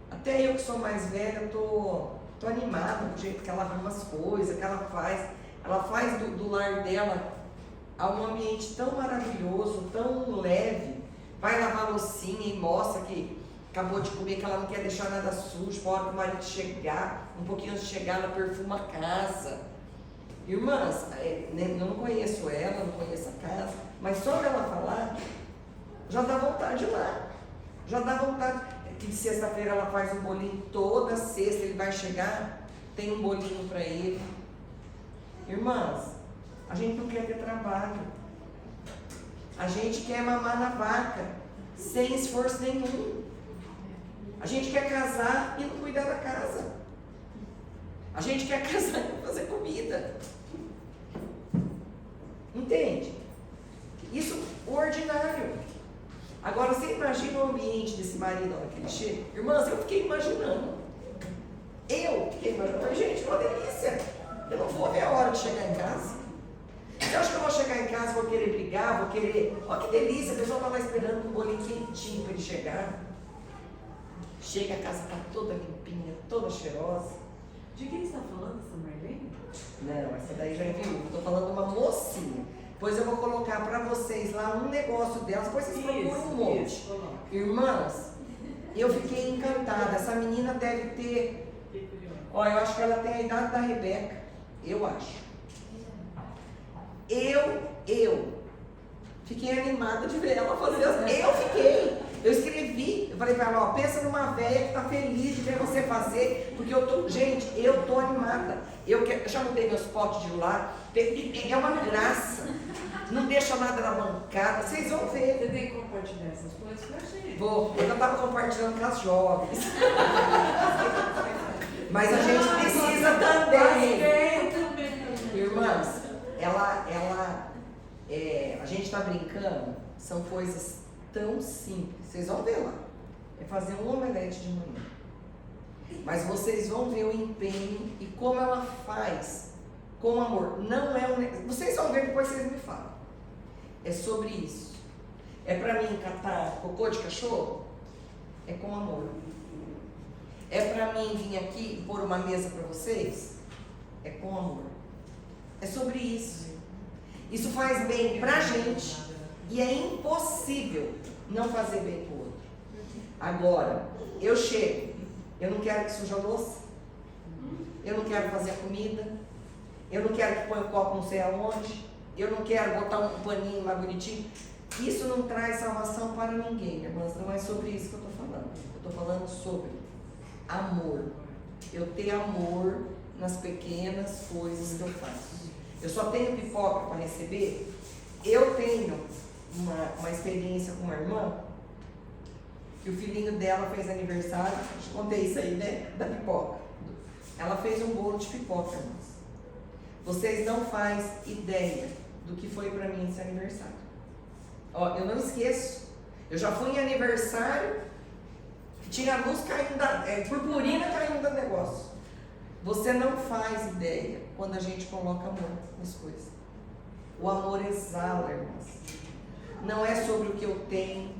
Até eu que sou mais velha, eu tô animada do jeito que ela arruma as coisas, que ela faz. Ela faz do lar dela um ambiente tão maravilhoso, tão leve. Vai lavar a loucinha e mostra que acabou de comer, que ela não quer deixar nada sujo, para a hora que o marido chegar, um pouquinho antes de chegar, ela perfuma a casa. Irmãs, eu não conheço ela, não conheço a casa, mas só dela falar, já dá vontade de ir lá. Já dá vontade. Que de sexta-feira ela faz um bolinho, toda sexta ele vai chegar, tem um bolinho para ele. Irmãs, a gente não quer ter trabalho. A gente quer mamar na vaca, sem esforço nenhum. A gente quer casar e não cuidar da casa. A gente quer casar e não fazer comida. Entende? Isso, o ordinário. Agora, você imagina o ambiente desse marido na hora que ele chega? Irmãs, eu fiquei imaginando. Mas, gente, uma delícia. Eu não vou ver a hora de chegar em casa. Você acha que eu vou chegar em casa, vou querer brigar, vou querer... Olha que delícia, a pessoa está lá esperando com um bolinho quentinho para ele chegar. Chega, a casa está toda limpinha, toda cheirosa. De quem está falando essa Marlene? Não, essa daí já é viúva. Estou falando de uma mocinha. Depois eu vou colocar para vocês lá um negócio delas, depois vocês procuram um monte. Irmãs, eu fiquei encantada. Essa menina deve ter... Olha, eu acho que ela tem a idade da Rebeca. Eu acho. Eu fiquei animada de ver ela fazer eu escrevi, eu falei pra ela, pensa numa velha que tá feliz de ver você fazer, porque eu tô animada. Eu já mudei meus potes de lá, é uma graça, não deixa nada na bancada, vocês vão ver. Você tem que compartilhar essas coisas com a gente. Vou, eu tava compartilhando com as jovens. Mas a gente precisa também. Irmãs, a gente está brincando, são coisas tão simples. Vocês vão ver lá. É fazer um omelete de manhã. Mas vocês vão ver o empenho e como ela faz com amor. Não é vocês vão ver depois, vocês me falam. É sobre isso. É para mim catar cocô de cachorro? É com amor. É para mim vir aqui e pôr uma mesa para vocês? É com amor. É sobre isso. Isso faz bem pra gente E é impossível não fazer bem pro outro. Agora, eu chego, eu não quero que suja a louça, eu não quero fazer a comida, eu não quero que ponha o copo não sei aonde, eu não quero botar um paninho mais bonitinho. Isso não traz salvação para ninguém, irmãs. Não é sobre isso que eu estou falando. Eu estou falando sobre amor. Eu ter amor nas pequenas coisas que eu faço. Eu só tenho pipoca para receber. Eu tenho uma experiência com uma irmã, que o filhinho dela fez aniversário. Eu contei isso aí, né? Da pipoca. Ela fez um bolo de pipoca, irmãs. Vocês não fazem ideia do que foi para mim esse aniversário. Ó, eu não esqueço. Eu já fui em aniversário que tinha a luz caindo, purpurina caindo do negócio. Você não faz ideia quando a gente coloca amor nas coisas. O amor exala, irmãs. Não é sobre o que eu tenho.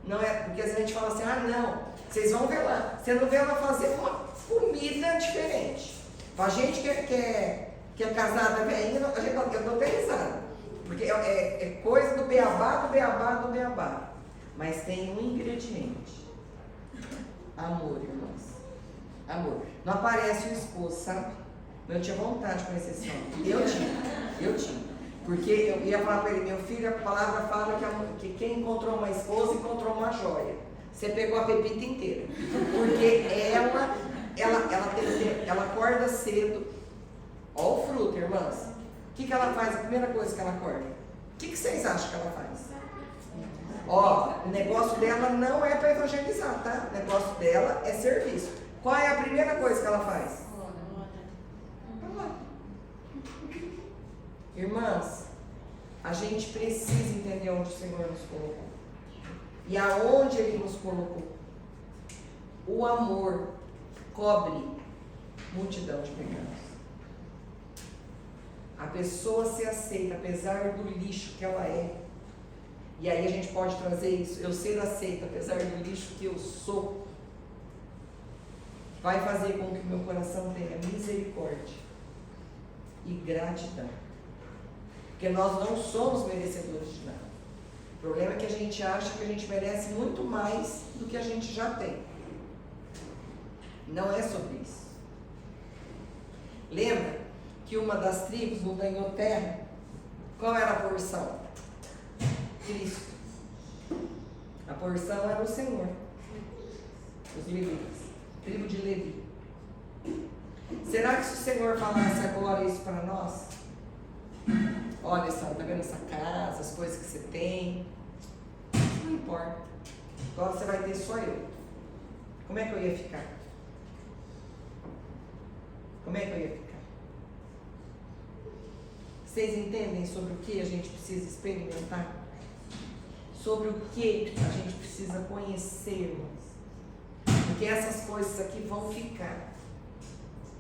Não é, porque às vezes a gente fala assim, ah não, vocês vão ver lá. Você não vê ela fazer uma comida diferente. Pra gente que é casada velhinha, eu dou até risada. Porque é coisa do beabá, do beabá, do beabá. Mas tem um ingrediente. Amor, irmãs. Amor. Não aparece o esposo, sabe? Eu tinha vontade de conhecer esse homem. Eu tinha. Porque eu ia falar para ele, meu filho, a palavra fala que quem encontrou uma esposa encontrou uma joia. Você pegou a pepita inteira. Porque ela acorda cedo. Olha o fruto, irmãs. O que ela faz? A primeira coisa que ela acorda. O que vocês acham que ela faz? Ó, o negócio dela não é para evangelizar, tá? O negócio dela é serviço. Qual é a primeira coisa que ela faz? Irmãs, a gente precisa entender onde o Senhor nos colocou. E aonde Ele nos colocou. O amor cobre multidão de pecados. A pessoa se aceita, apesar do lixo que ela é. E aí a gente pode trazer isso, eu ser aceita, apesar do lixo que eu sou. Vai fazer com que o meu coração tenha misericórdia e gratidão. Porque nós não somos merecedores de nada. O problema é que a gente acha que a gente merece muito mais do que a gente já tem. Não é sobre isso. Lembra que uma das tribos não ganhou terra? Qual era a porção? Cristo. A porção era o Senhor. Os levitas. Tribo de Levi. Será que se o Senhor falasse agora isso para nós? Olha só, tá vendo essa casa, as coisas que você tem? Não importa. Agora você vai ter só eu. Como é que eu ia ficar? Como é que eu ia ficar? Vocês entendem sobre o que a gente precisa experimentar? Sobre o que a gente precisa conhecer, irmãos? Porque essas coisas aqui vão ficar.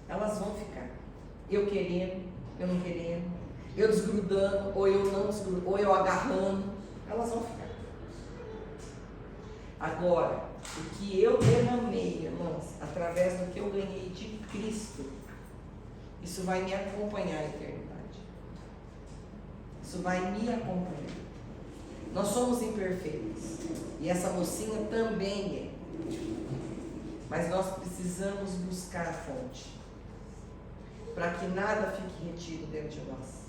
Elas vão ficar. Eu querendo, eu não querendo, eu desgrudando, ou eu não desgrudando, ou eu agarrando. Elas vão ficar. Agora, o que eu derramei, irmãos, através do que eu ganhei de Cristo, isso vai me acompanhar a eternidade. Isso vai me acompanhar. Nós somos imperfeitos. E essa mocinha também é. Mas nós precisamos buscar a fonte. Para que nada fique retido dentro de nós.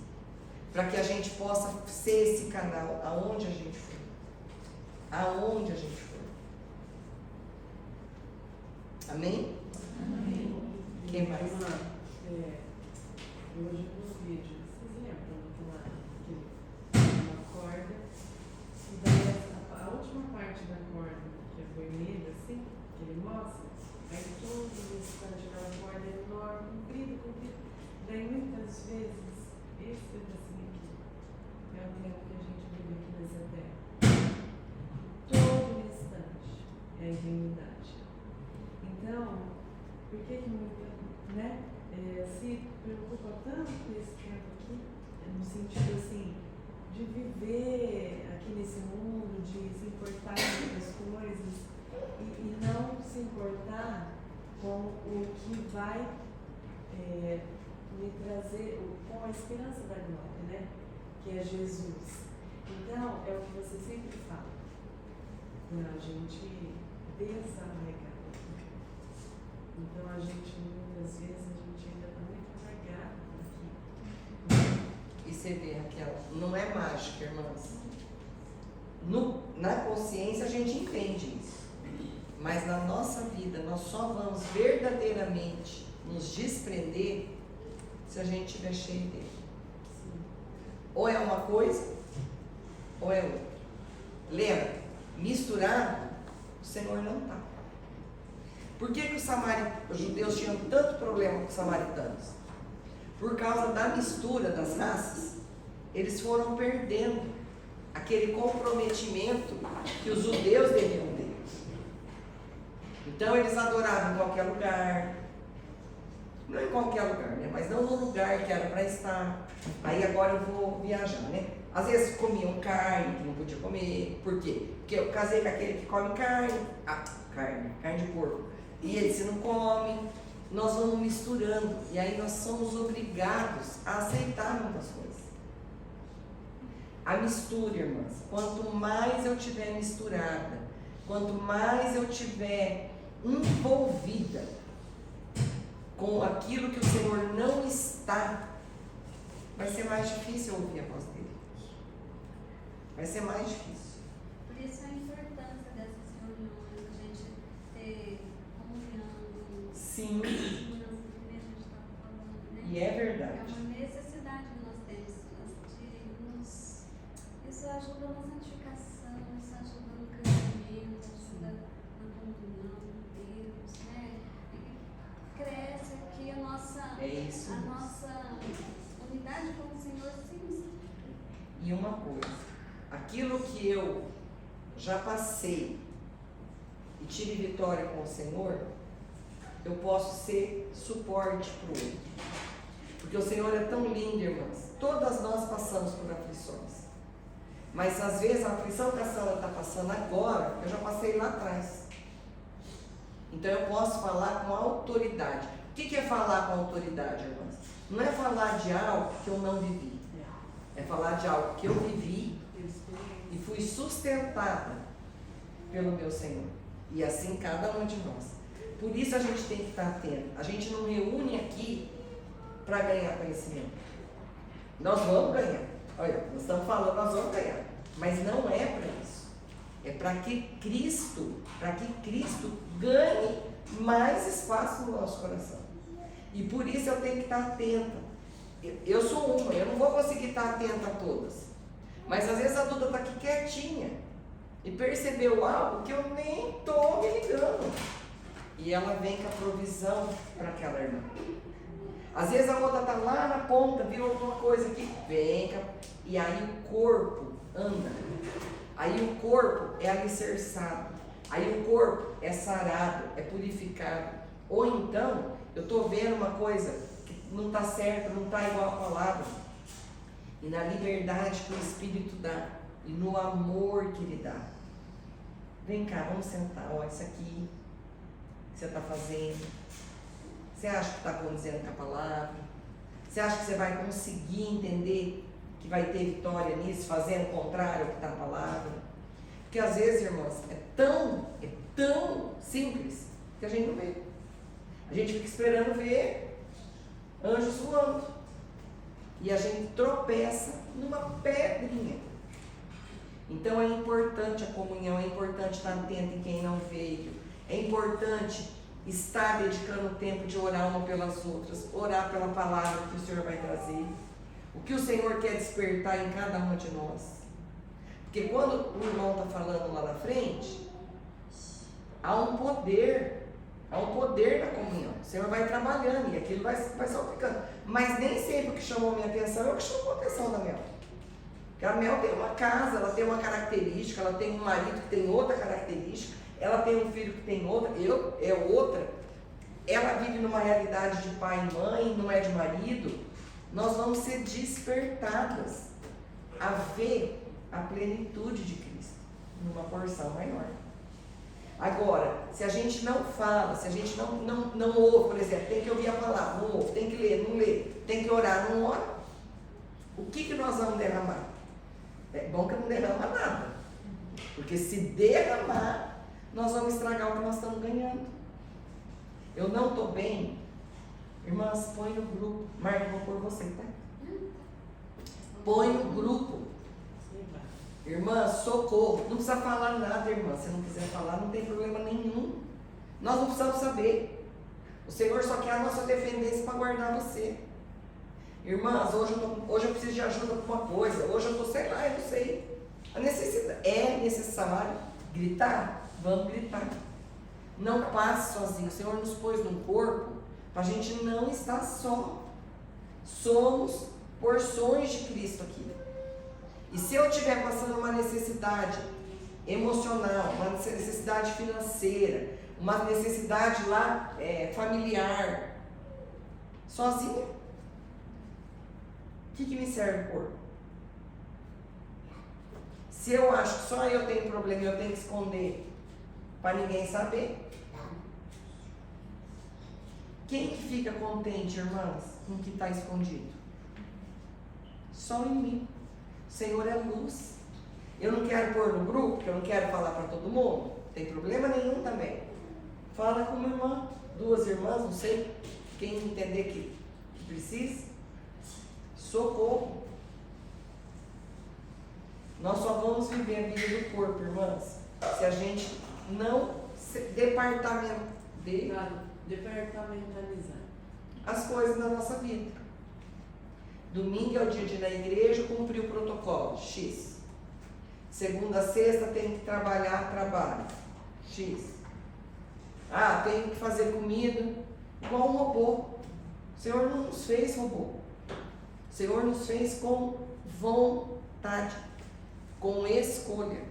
Para que a gente possa ser esse canal aonde a gente for. Aonde a gente for. Amém? Amém. Quem mais? Hoje nos vídeos, vocês lembram que uma corda, e daí a última parte da corda, que é vermelha, assim, que ele mostra, aí todos os cantos da corda é enorme, comprido, daí muitas vezes, esse pedacinho aqui, é o tempo que a gente vive aqui nessa terra. Todo instante é a eternidade. Então, por que muita, né? Se preocupa tanto com esse tempo aqui, no sentido assim, de viver aqui nesse mundo, de se importar com outras coisas e não se importar com o que vai me trazer, com a esperança da glória, né? Que é Jesus. Então, é o que você sempre fala, a gente desarraigar. Então, a gente, muitas vezes, a gente ainda está muito arraigado aqui. E você vê, Raquel, não é mágica, irmãs. Na consciência a gente entende isso. Mas na nossa vida, nós só vamos verdadeiramente nos desprender se a gente estiver cheio dele. Ou é uma coisa, ou é outra. Lembra, misturado, o Senhor não está. Por que os judeus tinham tanto problema com os samaritanos? Por causa da mistura das raças, eles foram perdendo aquele comprometimento que os judeus deviam ter. Então eles adoravam em qualquer lugar, não em qualquer lugar, né? Mas não no lugar que era para estar. Aí agora eu vou viajar, né? Às vezes comiam carne que não podia comer. Por quê? Porque eu casei com aquele que come carne. Carne de porco. E ele se não come. Nós vamos misturando. E aí nós somos obrigados a aceitar muitas coisas. A mistura, irmãs. Quanto mais eu tiver misturada, quanto mais eu tiver envolvida com aquilo que o Senhor não está, vai ser mais difícil ouvir a voz dele. Vai ser mais difícil. Por isso a importância dessas reuniões, a gente ter comunhão, Sim, segurança do que a gente estava falando, né? e é verdade. É uma necessidade que nós temos isso ajuda na santificação, isso ajuda no crescimento, ajuda na comunhão com Deus, né? E cresce aqui a nossa unidade com o Senhor, sim. E uma coisa, aquilo que eu já passei e tive vitória com o Senhor, eu posso ser suporte para o outro. Porque o Senhor é tão lindo, irmãs. Todas nós passamos por aflições. Mas às vezes a aflição que a senhora está passando agora, eu já passei lá atrás. Então eu posso falar com autoridade. O que é falar com autoridade, irmãs? Não é falar de algo que eu não vivi. É falar de algo que eu vivi e fui sustentada pelo meu Senhor. E assim cada um de nós. Por isso a gente tem que estar atento. A gente não reúne aqui para ganhar conhecimento. Nós vamos ganhar. Olha, nós estamos falando, nós vamos ganhar. Mas não é para isso. É para que Cristo ganhe mais espaço no nosso coração. E por isso eu tenho que estar atenta. Eu sou uma, eu não vou conseguir estar atenta a todas. Mas às vezes a Duda está aqui quietinha e percebeu algo que eu nem estou me ligando. E ela vem com a provisão para aquela irmã. Às vezes a outra está lá na ponta, viu alguma coisa aqui, vem cá, e aí o corpo anda, aí o corpo é alicerçado, aí o corpo é sarado, é purificado. Ou então, eu estou vendo uma coisa que não está certa, não está igual a palavra, e na liberdade que o Espírito dá, e no amor que Ele dá, vem cá, vamos sentar, ó, isso aqui que você está fazendo. Você acha que está condizendo com a palavra? Você acha que você vai conseguir entender que vai ter vitória nisso, fazendo o contrário ao que está na palavra? Porque às vezes, irmãos, é tão simples que a gente não vê. A gente fica esperando ver anjos voando. E a gente tropeça numa pedrinha. Então é importante a comunhão, é importante estar atento em quem não veio. É importante estar dedicando o tempo de orar uma pelas outras, orar pela palavra que o Senhor vai trazer, o que o Senhor quer despertar em cada uma de nós. Porque quando o irmão está falando lá na frente, há um poder na comunhão. O Senhor vai trabalhando e aquilo vai salpicando. Mas nem sempre o que chamou a minha atenção é o que chamou a atenção da Mel. Porque a Mel tem uma casa, ela tem uma característica, ela tem um marido que tem outra característica, ela tem um filho que tem outra, é outra. Ela vive numa realidade de pai e mãe, não é de marido. Nós vamos ser despertadas a ver a plenitude de Cristo numa porção maior. Agora, se a gente não fala, se a gente não ouve, por exemplo, tem que ouvir a palavra, não ouve, tem que ler, não lê, tem que orar, não ora, o que nós vamos derramar? É bom que não derrama nada. Porque se derramar, nós vamos estragar o que nós estamos ganhando. Eu não estou bem. Irmãs, põe no grupo. Marca, vou pôr você, tá? Põe no grupo. Irmã, socorro. Não precisa falar nada, irmã. Se não quiser falar, não tem problema nenhum. Nós não precisamos saber. O Senhor só quer a nossa dependência para guardar você. Irmãs, hoje eu preciso de ajuda com uma coisa. Hoje eu estou, sei lá, eu não sei. A necessidade, é necessário gritar? Vamos gritar. Não passe sozinho. O Senhor nos pôs num corpo para a gente não estar só. Somos porções de Cristo aqui. E se eu estiver passando uma necessidade emocional, uma necessidade financeira, uma necessidade lá familiar, sozinha, o que me serve o corpo? Se eu acho que só eu tenho problema e eu tenho que esconder para ninguém saber, quem que fica contente, irmãs, com o que está escondido? Só em mim. O Senhor é luz. Eu não quero pôr no grupo, porque eu não quero falar para todo mundo. Não tem problema nenhum também. Fala com uma irmã, 2 irmãs, não sei, quem entender que precisa. Socorro. Nós só vamos viver a vida do corpo, irmãs, se a gente não departamentalizar as coisas da nossa vida. Domingo é o dia de ir na igreja, cumprir o protocolo, X. Segunda a sexta tem que trabalhar, trabalho, X. Tenho que fazer comida, igual um robô. O Senhor não nos fez robô. O Senhor nos fez com vontade, com escolha.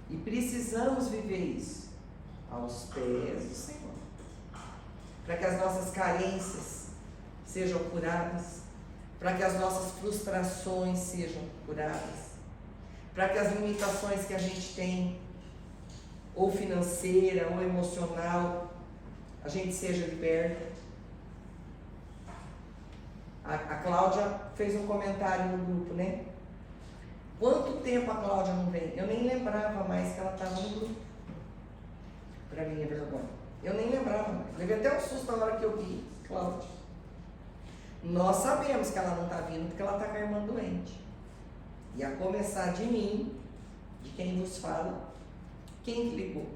E precisamos viver isso aos pés do Senhor, para que as nossas carências sejam curadas, para que as nossas frustrações sejam curadas, para que as limitações que a gente tem, ou financeira, ou emocional, a gente seja liberta. A Cláudia fez um comentário no grupo, né? Quanto tempo a Cláudia não vem? Eu nem lembrava mais que ela estava no grupo. Para mim é vergonha. Eu nem lembrava mais. Levei até um susto na hora que eu vi, Cláudia. Nós sabemos que ela não está vindo porque ela está com a irmã doente. E a começar de mim, de quem nos fala, quem que ligou?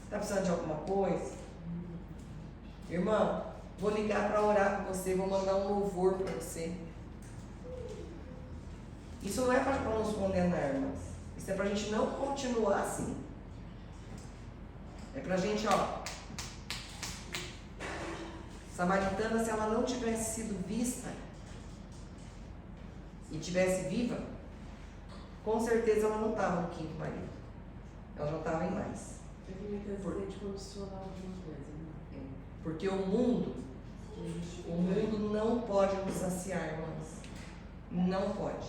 Está precisando de alguma coisa? Irmã, vou ligar para orar com você, vou mandar um louvor para você. Isso não é para nos condenar, irmãs. Isso é para a gente não continuar assim. É para a gente, Samaritana, se ela não tivesse sido vista e tivesse viva, com certeza ela não estava no quinto marido. Ela já estava em mais. Porque o mundo não pode nos saciar, irmãs. Não pode.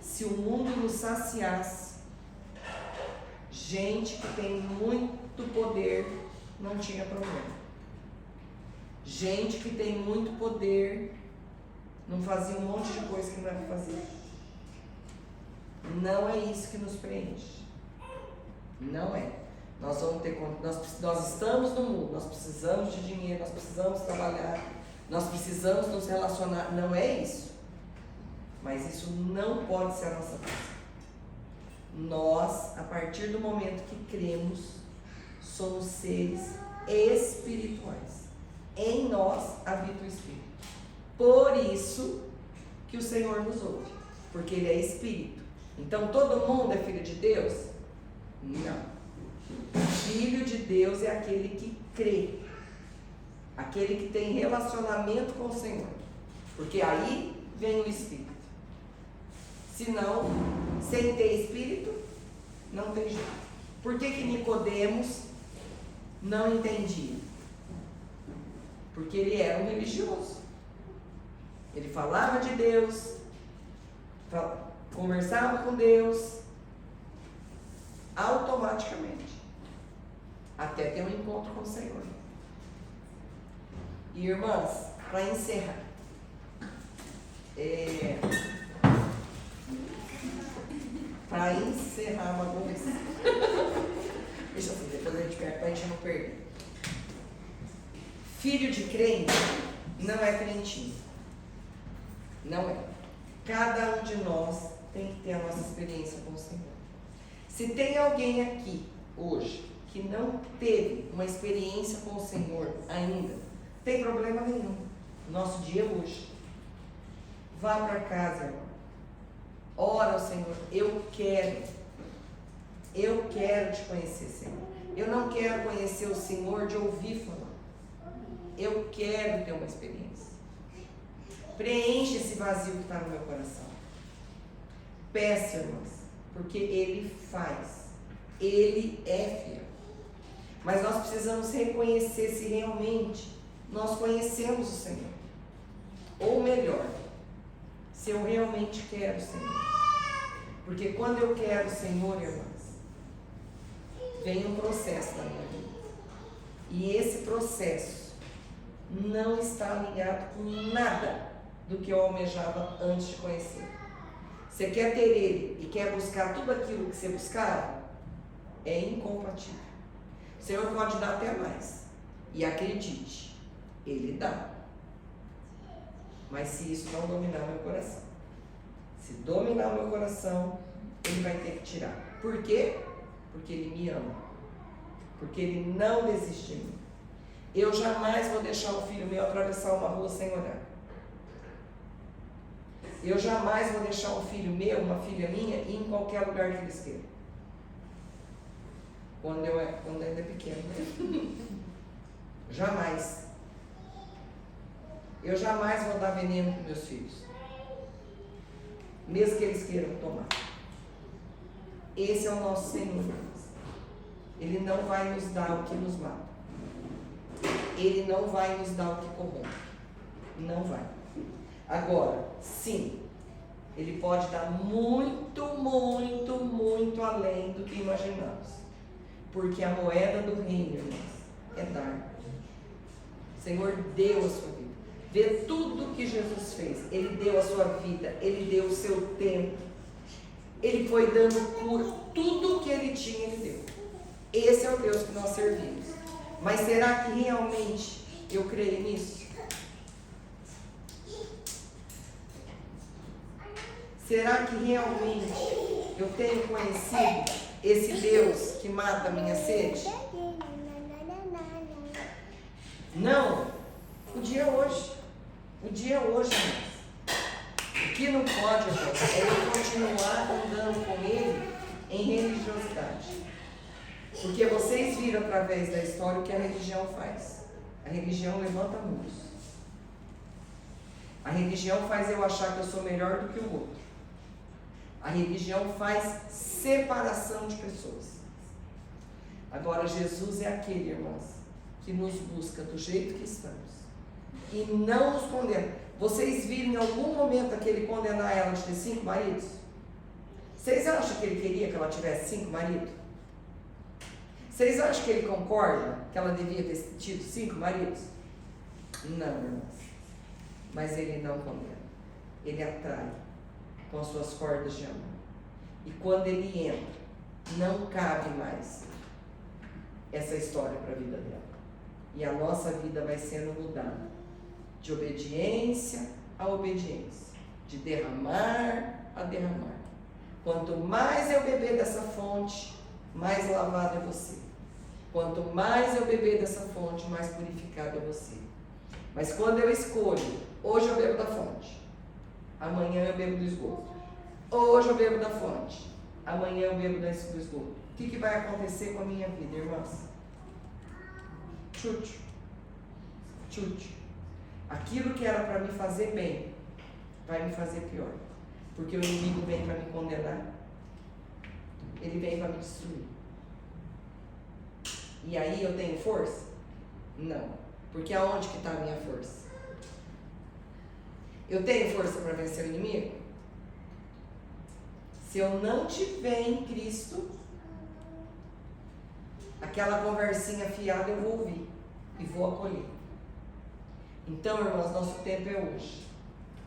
Se o mundo nos saciasse, gente que tem muito poder não tinha problema. Gente que tem muito poder não fazia um monte de coisa que não era para fazer. Não é isso que nos preenche. Não é. Nós vamos ter, nós estamos no mundo, nós precisamos de dinheiro, nós precisamos trabalhar, nós precisamos nos relacionar. Não é isso. Mas isso não pode ser a nossa vida. Nós, a partir do momento que cremos, somos seres espirituais. Em nós habita o Espírito. Por isso que o Senhor nos ouve, porque Ele é Espírito. Então todo mundo é filho de Deus? Não. Filho de Deus é aquele que crê, aquele que tem relacionamento com o Senhor, porque aí vem o Espírito. Senão, sem ter Espírito, não tem jeito. Por que Nicodemos não entendia? Porque ele era um religioso. Ele falava de Deus, conversava com Deus, automaticamente, até ter um encontro com o Senhor. E irmãs, para encerrar, Para encerrar a bagunça. Deixa eu fazer, depois a gente pega pra gente não perder. Filho de crente não é crentinho. Não é. Cada um de nós tem que ter a nossa experiência com o Senhor. Se tem alguém aqui hoje que não teve uma experiência com o Senhor ainda, não tem problema nenhum. Nosso dia é hoje. Vá para casa, irmão. Ora ao Senhor. Eu quero te conhecer, Senhor. Eu não quero conhecer o Senhor de ouvir falar. Eu quero ter uma experiência. Preenche esse vazio que está no meu coração. Peça, irmãos, porque Ele faz. Ele é fiel. Mas nós precisamos reconhecer se realmente nós conhecemos o Senhor. Ou melhor, se eu realmente quero o Senhor. Porque quando eu quero o Senhor, irmãs, vem um processo na minha vida. E esse processo não está ligado com nada do que eu almejava antes de conhecer. Você quer ter Ele e quer buscar tudo aquilo que você buscava? É incompatível. O Senhor pode dar até mais. E acredite, Ele dá. Mas se isso não dominar meu coração, se dominar o meu coração, Ele vai ter que tirar. Por quê? Porque Ele me ama. Porque Ele não desiste de mim. Eu jamais vou deixar um filho meu atravessar uma rua sem orar. Eu jamais vou deixar um filho meu, uma filha minha, ir em qualquer lugar que eles queiram. Quando ainda é pequeno, né? Jamais. Eu jamais vou dar veneno para meus filhos. Mesmo que eles queiram tomar. Esse é o nosso Senhor. Ele não vai nos dar o que nos mata. Ele não vai nos dar o que corrompe. Não vai. Agora, sim, Ele pode dar muito, muito, muito além do que imaginamos. Porque a moeda do reino, irmãos, é dar. O Senhor deu a sua vida. Vê tudo que Jesus fez. Ele deu a sua vida. Ele deu o seu tempo. Ele foi dando cura. Tudo que Ele tinha, Ele deu. Esse é o Deus que nós servimos. Mas será que realmente eu creio nisso? Será que realmente eu tenho conhecido esse Deus que mata a minha sede? Não. O dia é hoje. O dia é hoje, irmãos. O que não pode, irmãos, é eu continuar andando com Ele em religiosidade. Porque vocês viram através da história o que a religião faz. A religião levanta muros. A religião faz eu achar que eu sou melhor do que o outro. A religião faz separação de pessoas. Agora, Jesus é aquele, irmãos, que nos busca do jeito que estamos. E não nos condena. Vocês viram em algum momento aquele condenar ela de ter 5 maridos? Vocês acham que ele queria que ela tivesse 5 maridos? Vocês acham que ele concorda que ela devia ter tido 5 maridos? Não, irmãos. Mas ele não condena. Ele atrai com as suas cordas de amor. E quando ele entra, não cabe mais essa história para a vida dela. E a nossa vida vai sendo mudada de obediência a obediência, de derramar a derramar. Quanto mais eu beber dessa fonte, mais lavado é você. Quanto mais eu beber dessa fonte, mais purificado é você. Mas quando eu escolho, hoje eu bebo da fonte, amanhã eu bebo do esgoto. Hoje eu bebo da fonte, amanhã eu bebo do esgoto. O que vai acontecer com a minha vida, irmãs? Chute. Aquilo que era para me fazer bem, vai me fazer pior. Porque o inimigo vem para me condenar. Ele vem para me destruir. E aí eu tenho força? Não. Porque aonde que está a minha força? Eu tenho força para vencer o inimigo? Se eu não tiver em Cristo, aquela conversinha fiada eu vou ouvir e vou acolher. Então, irmãos, nosso tempo é hoje.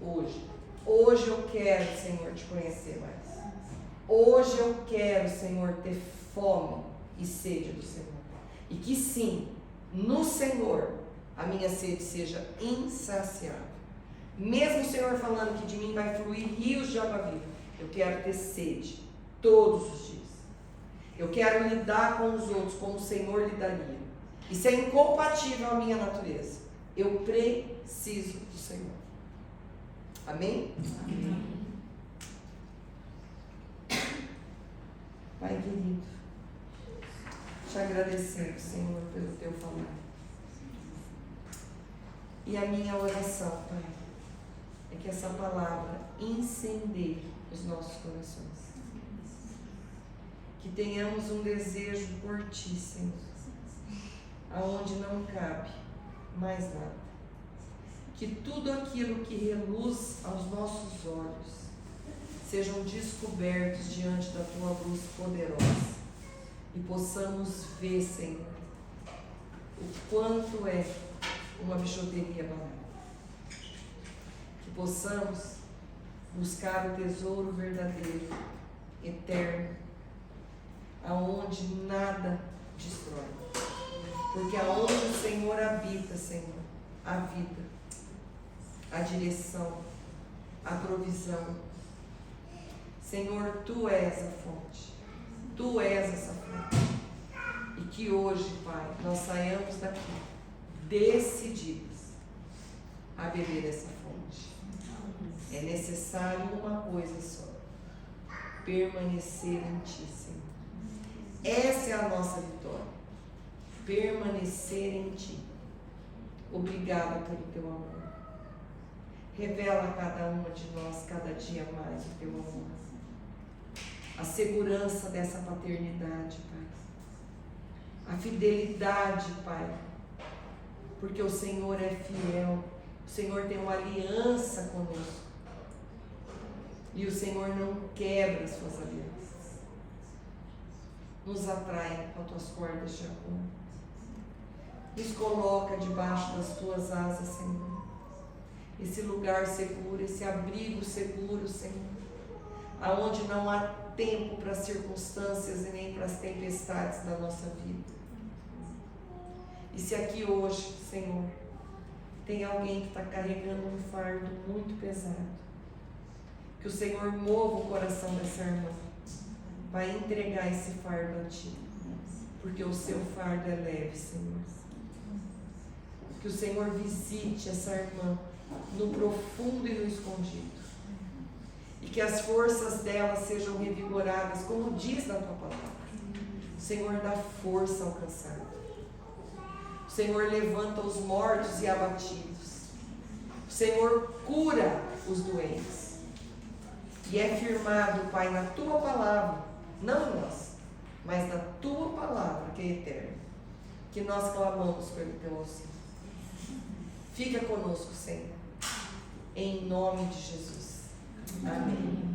Hoje. Hoje eu quero, Senhor, te conhecer mais. Hoje eu quero, Senhor, ter fome e sede do Senhor. E que sim, no Senhor, a minha sede seja insaciável. Mesmo o Senhor falando que de mim vai fluir rios de água viva, eu quero ter sede todos os dias. Eu quero lidar com os outros como o Senhor lidaria. Isso é incompatível à minha natureza. Eu preciso do Senhor. Amém? Amém. Pai querido, te agradecendo, Senhor, pelo teu falar. E a minha oração, Pai, é que essa palavra incendeie os nossos corações. Que tenhamos um desejo por Ti, Senhor, aonde não cabe mais nada. Que tudo aquilo que reluz aos nossos olhos sejam descobertos diante da Tua luz poderosa e possamos ver, Senhor, o quanto é uma bijuteria barata. Que possamos buscar o tesouro verdadeiro, eterno, aonde nada destrói. Porque aonde o Senhor habita, Senhor, a vida, a direção, a provisão. Senhor, Tu és a fonte. Tu és essa fonte. E que hoje, Pai, nós saiamos daqui decididos a beber essa fonte. É necessário uma coisa só: permanecer em Ti, Senhor. Essa é a nossa vitória. Permanecer em Ti. Obrigada pelo Teu amor. Revela a cada uma de nós, cada dia mais, o Teu amor. A segurança dessa paternidade, Pai. A fidelidade, Pai. Porque o Senhor é fiel. O Senhor tem uma aliança conosco. E o Senhor não quebra as Suas alianças. Nos atrai com as Tuas cordas de amor. Nos coloca debaixo das Tuas asas, Senhor. Esse lugar seguro, esse abrigo seguro, Senhor. Aonde não há tempo para as circunstâncias e nem para as tempestades da nossa vida. E se aqui hoje, Senhor, tem alguém que está carregando um fardo muito pesado, que o Senhor mova o coração dessa irmã, vai entregar esse fardo a Ti, porque o seu fardo é leve, Senhor. Que o Senhor visite essa irmã no profundo e no escondido, e que as forças dela sejam revigoradas, como diz na Tua palavra. O Senhor dá força ao cansado. O Senhor levanta os mortos e abatidos. O Senhor cura os doentes. E é firmado, Pai, na Tua palavra, não em nós, mas na Tua palavra, que é eterna, que nós clamamos pelo Teu auxílio. Fica conosco, Senhor, em nome de Jesus. Amém.